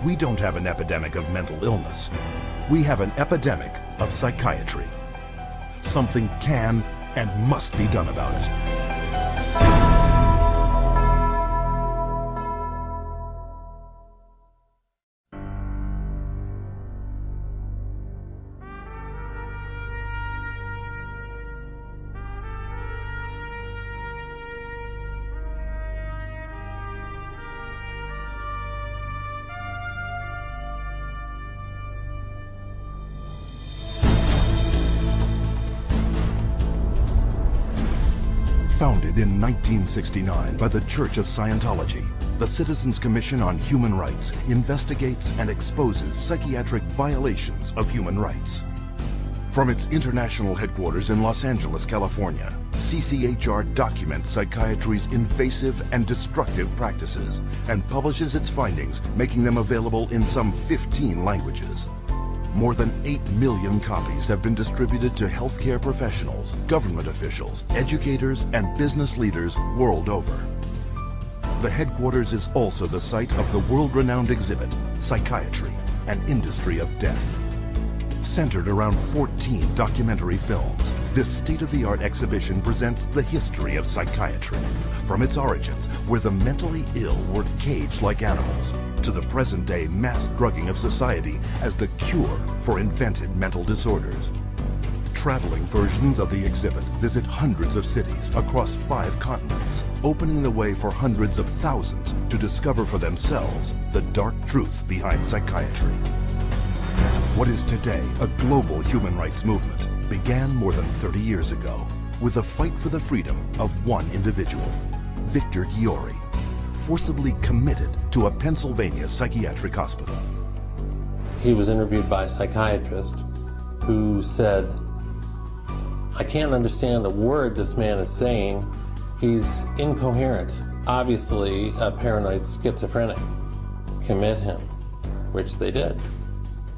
We don't have an epidemic of mental illness. We have an epidemic of psychiatry. Something can and must be done about it. Founded in 1969 by the Church of Scientology, the Citizens Commission on Human Rights investigates and exposes psychiatric violations of human rights. From its international headquarters in Los Angeles, California, CCHR documents psychiatry's invasive and destructive practices and publishes its findings, making them available in some 15 languages. More than 8 million copies have been distributed to healthcare professionals, government officials, educators, and business leaders world over. The headquarters is also the site of the world-renowned exhibit, Psychiatry, an Industry of Death. Centered around 14 documentary films, this state-of-the-art exhibition presents the history of psychiatry, from its origins, where the mentally ill were caged like animals, to the present-day mass drugging of society as the cure for invented mental disorders. Traveling versions of the exhibit visit hundreds of cities across 5 continents, opening the way for hundreds of thousands to discover for themselves the dark truth behind psychiatry. What is today a global human rights movement began more than 30 years ago with the fight for the freedom of one individual, Victor Giori, forcibly committed to a Pennsylvania psychiatric hospital. He was interviewed by a psychiatrist who said, "I can't understand a word this man is saying. He's incoherent. Obviously a paranoid schizophrenic. Commit him," which they did.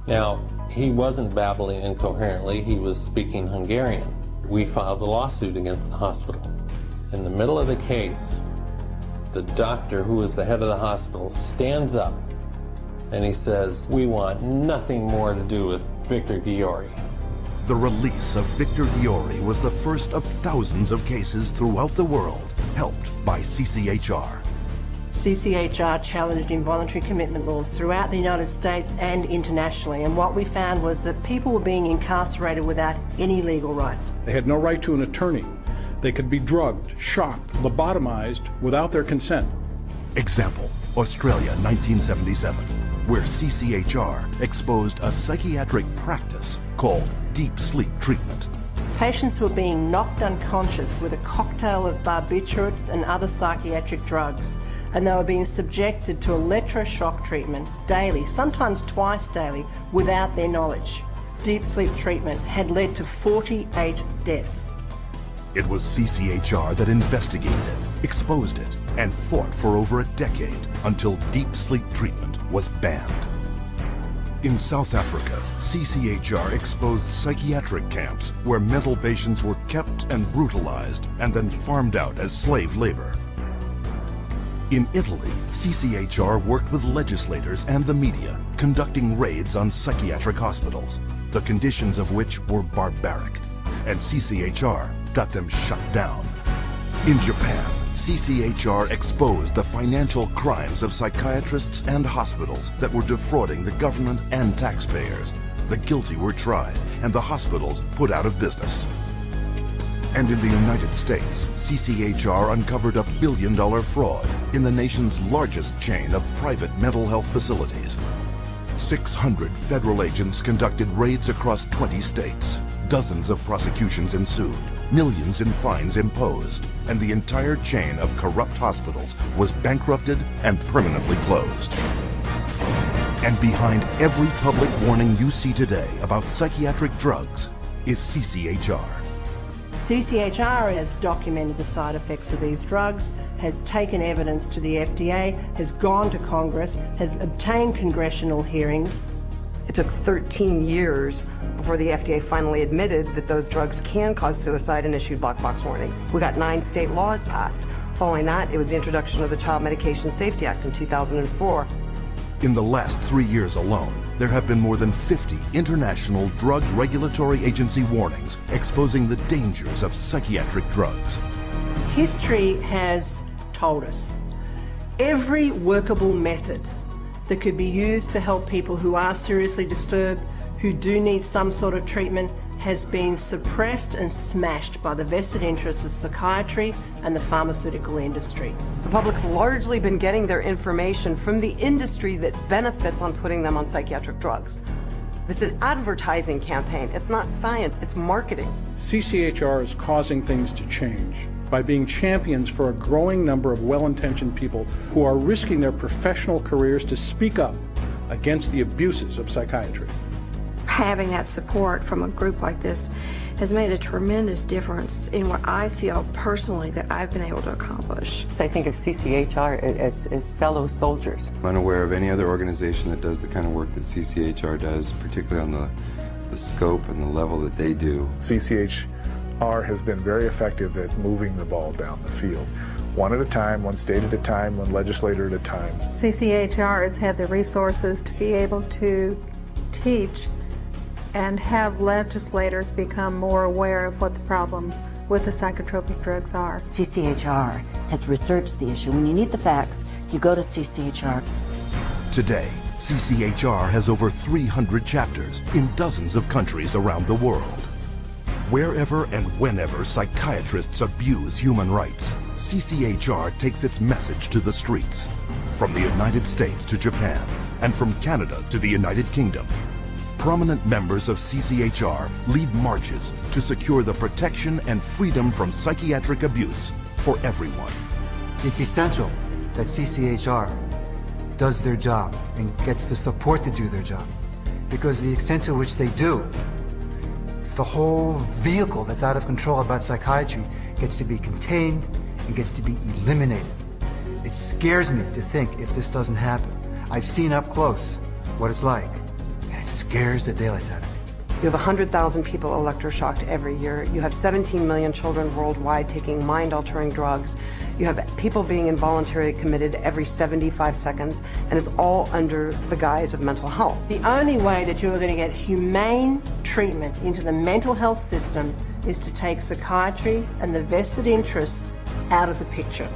Now, he wasn't babbling incoherently, he was speaking Hungarian. We filed a lawsuit against the hospital. In the middle of the case, the doctor, who was the head of the hospital, stands up and he says, "We want nothing more to do with Victor Giori." The release of Victor Giori was the first of thousands of cases throughout the world, helped by CCHR. CCHR challenged involuntary commitment laws throughout the United States and internationally, and what we found was that people were being incarcerated without any legal rights. They had no right to an attorney. They could be drugged, shocked, lobotomized without their consent. Example, Australia, 1977, where CCHR exposed a psychiatric practice called deep sleep treatment. Patients were being knocked unconscious with a cocktail of barbiturates and other psychiatric drugs, and they were being subjected to electroshock treatment daily, sometimes twice daily, without their knowledge. Deep sleep treatment had led to 48 deaths. It was CCHR that investigated it, exposed it, and fought for over a decade until deep sleep treatment was banned. In South Africa, CCHR exposed psychiatric camps where mental patients were kept and brutalized and then farmed out as slave labor. In Italy, CCHR worked with legislators and the media, conducting raids on psychiatric hospitals, the conditions of which were barbaric, and CCHR got them shut down. In Japan, CCHR exposed the financial crimes of psychiatrists and hospitals that were defrauding the government and taxpayers. The guilty were tried, and the hospitals put out of business. And in the United States, CCHR uncovered a billion-dollar fraud in the nation's largest chain of private mental health facilities. 600 federal agents conducted raids across 20 states. Dozens of prosecutions ensued, millions in fines imposed, and the entire chain of corrupt hospitals was bankrupted and permanently closed. And behind every public warning you see today about psychiatric drugs is CCHR. CCHR has documented the side effects of these drugs, has taken evidence to the FDA, has gone to Congress, has obtained congressional hearings. It took 13 years before the FDA finally admitted that those drugs can cause suicide and issued black box warnings. We got 9 state laws passed. Following that, it was the introduction of the Child Medication Safety Act in 2004. In the last 3 years alone, there have been more than 50 international drug regulatory agency warnings exposing the dangers of psychiatric drugs. History has told us every workable method that could be used to help people who are seriously disturbed, who do need some sort of treatment, has been suppressed and smashed by the vested interests of psychiatry and the pharmaceutical industry. The public's largely been getting their information from the industry that benefits on putting them on psychiatric drugs. It's an advertising campaign. It's not science, it's marketing. CCHR is causing things to change by being champions for a growing number of well-intentioned people who are risking their professional careers to speak up against the abuses of psychiatry. Having that support from a group like this has made a tremendous difference in what I feel personally that I've been able to accomplish. So I think of CCHR as fellow soldiers. I'm unaware of any other organization that does the kind of work that CCHR does, particularly on the scope and the level that they do. CCHR has been very effective at moving the ball down the field. One at a time, one state at a time, one legislator at a time. CCHR has had the resources to be able to teach and have legislators become more aware of what the problem with the psychotropic drugs are. CCHR has researched the issue. When you need the facts, you go to CCHR. Today, CCHR has over 300 chapters in dozens of countries around the world. Wherever and whenever psychiatrists abuse human rights, CCHR takes its message to the streets. From the United States to Japan, and from Canada to the United Kingdom, prominent members of CCHR lead marches to secure the protection and freedom from psychiatric abuse for everyone. It's essential that CCHR does their job and gets the support to do their job, because the extent to which they do, the whole vehicle that's out of control about psychiatry gets to be contained and gets to be eliminated. It scares me to think if this doesn't happen. I've seen up close what it's like, and it scares the daylights out of me. You have 100,000 people electroshocked every year. You have 17 million children worldwide taking mind-altering drugs. You have people being involuntarily committed every 75 seconds, and it's all under the guise of mental health. The only way that you are going to get humane treatment into the mental health system is to take psychiatry and the vested interests out of the picture.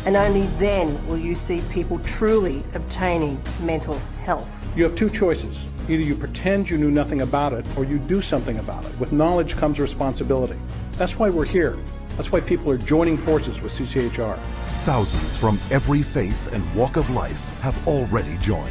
And only then will you see people truly obtaining mental health. You have two choices. Either you pretend you knew nothing about it, or you do something about it. With knowledge comes responsibility. That's why we're here. That's why people are joining forces with CCHR. Thousands from every faith and walk of life have already joined.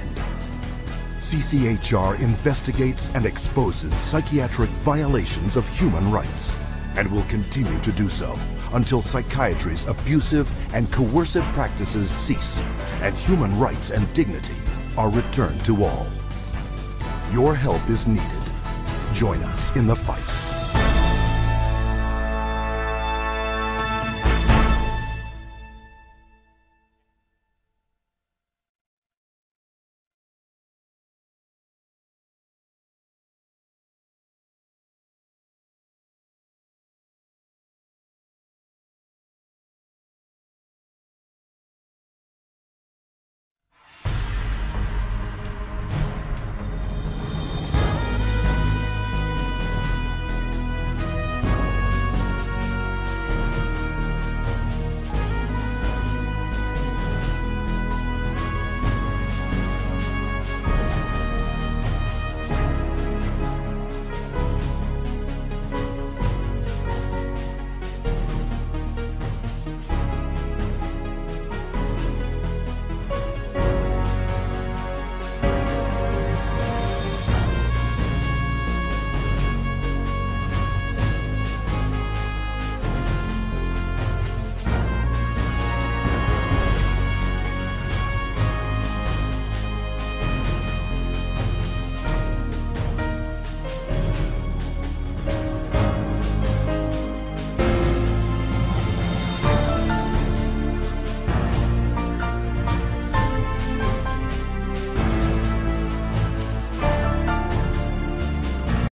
CCHR investigates and exposes psychiatric violations of human rights, and will continue to do so until psychiatry's abusive and coercive practices cease and human rights and dignity are returned to all. Your help is needed. Join us in the fight.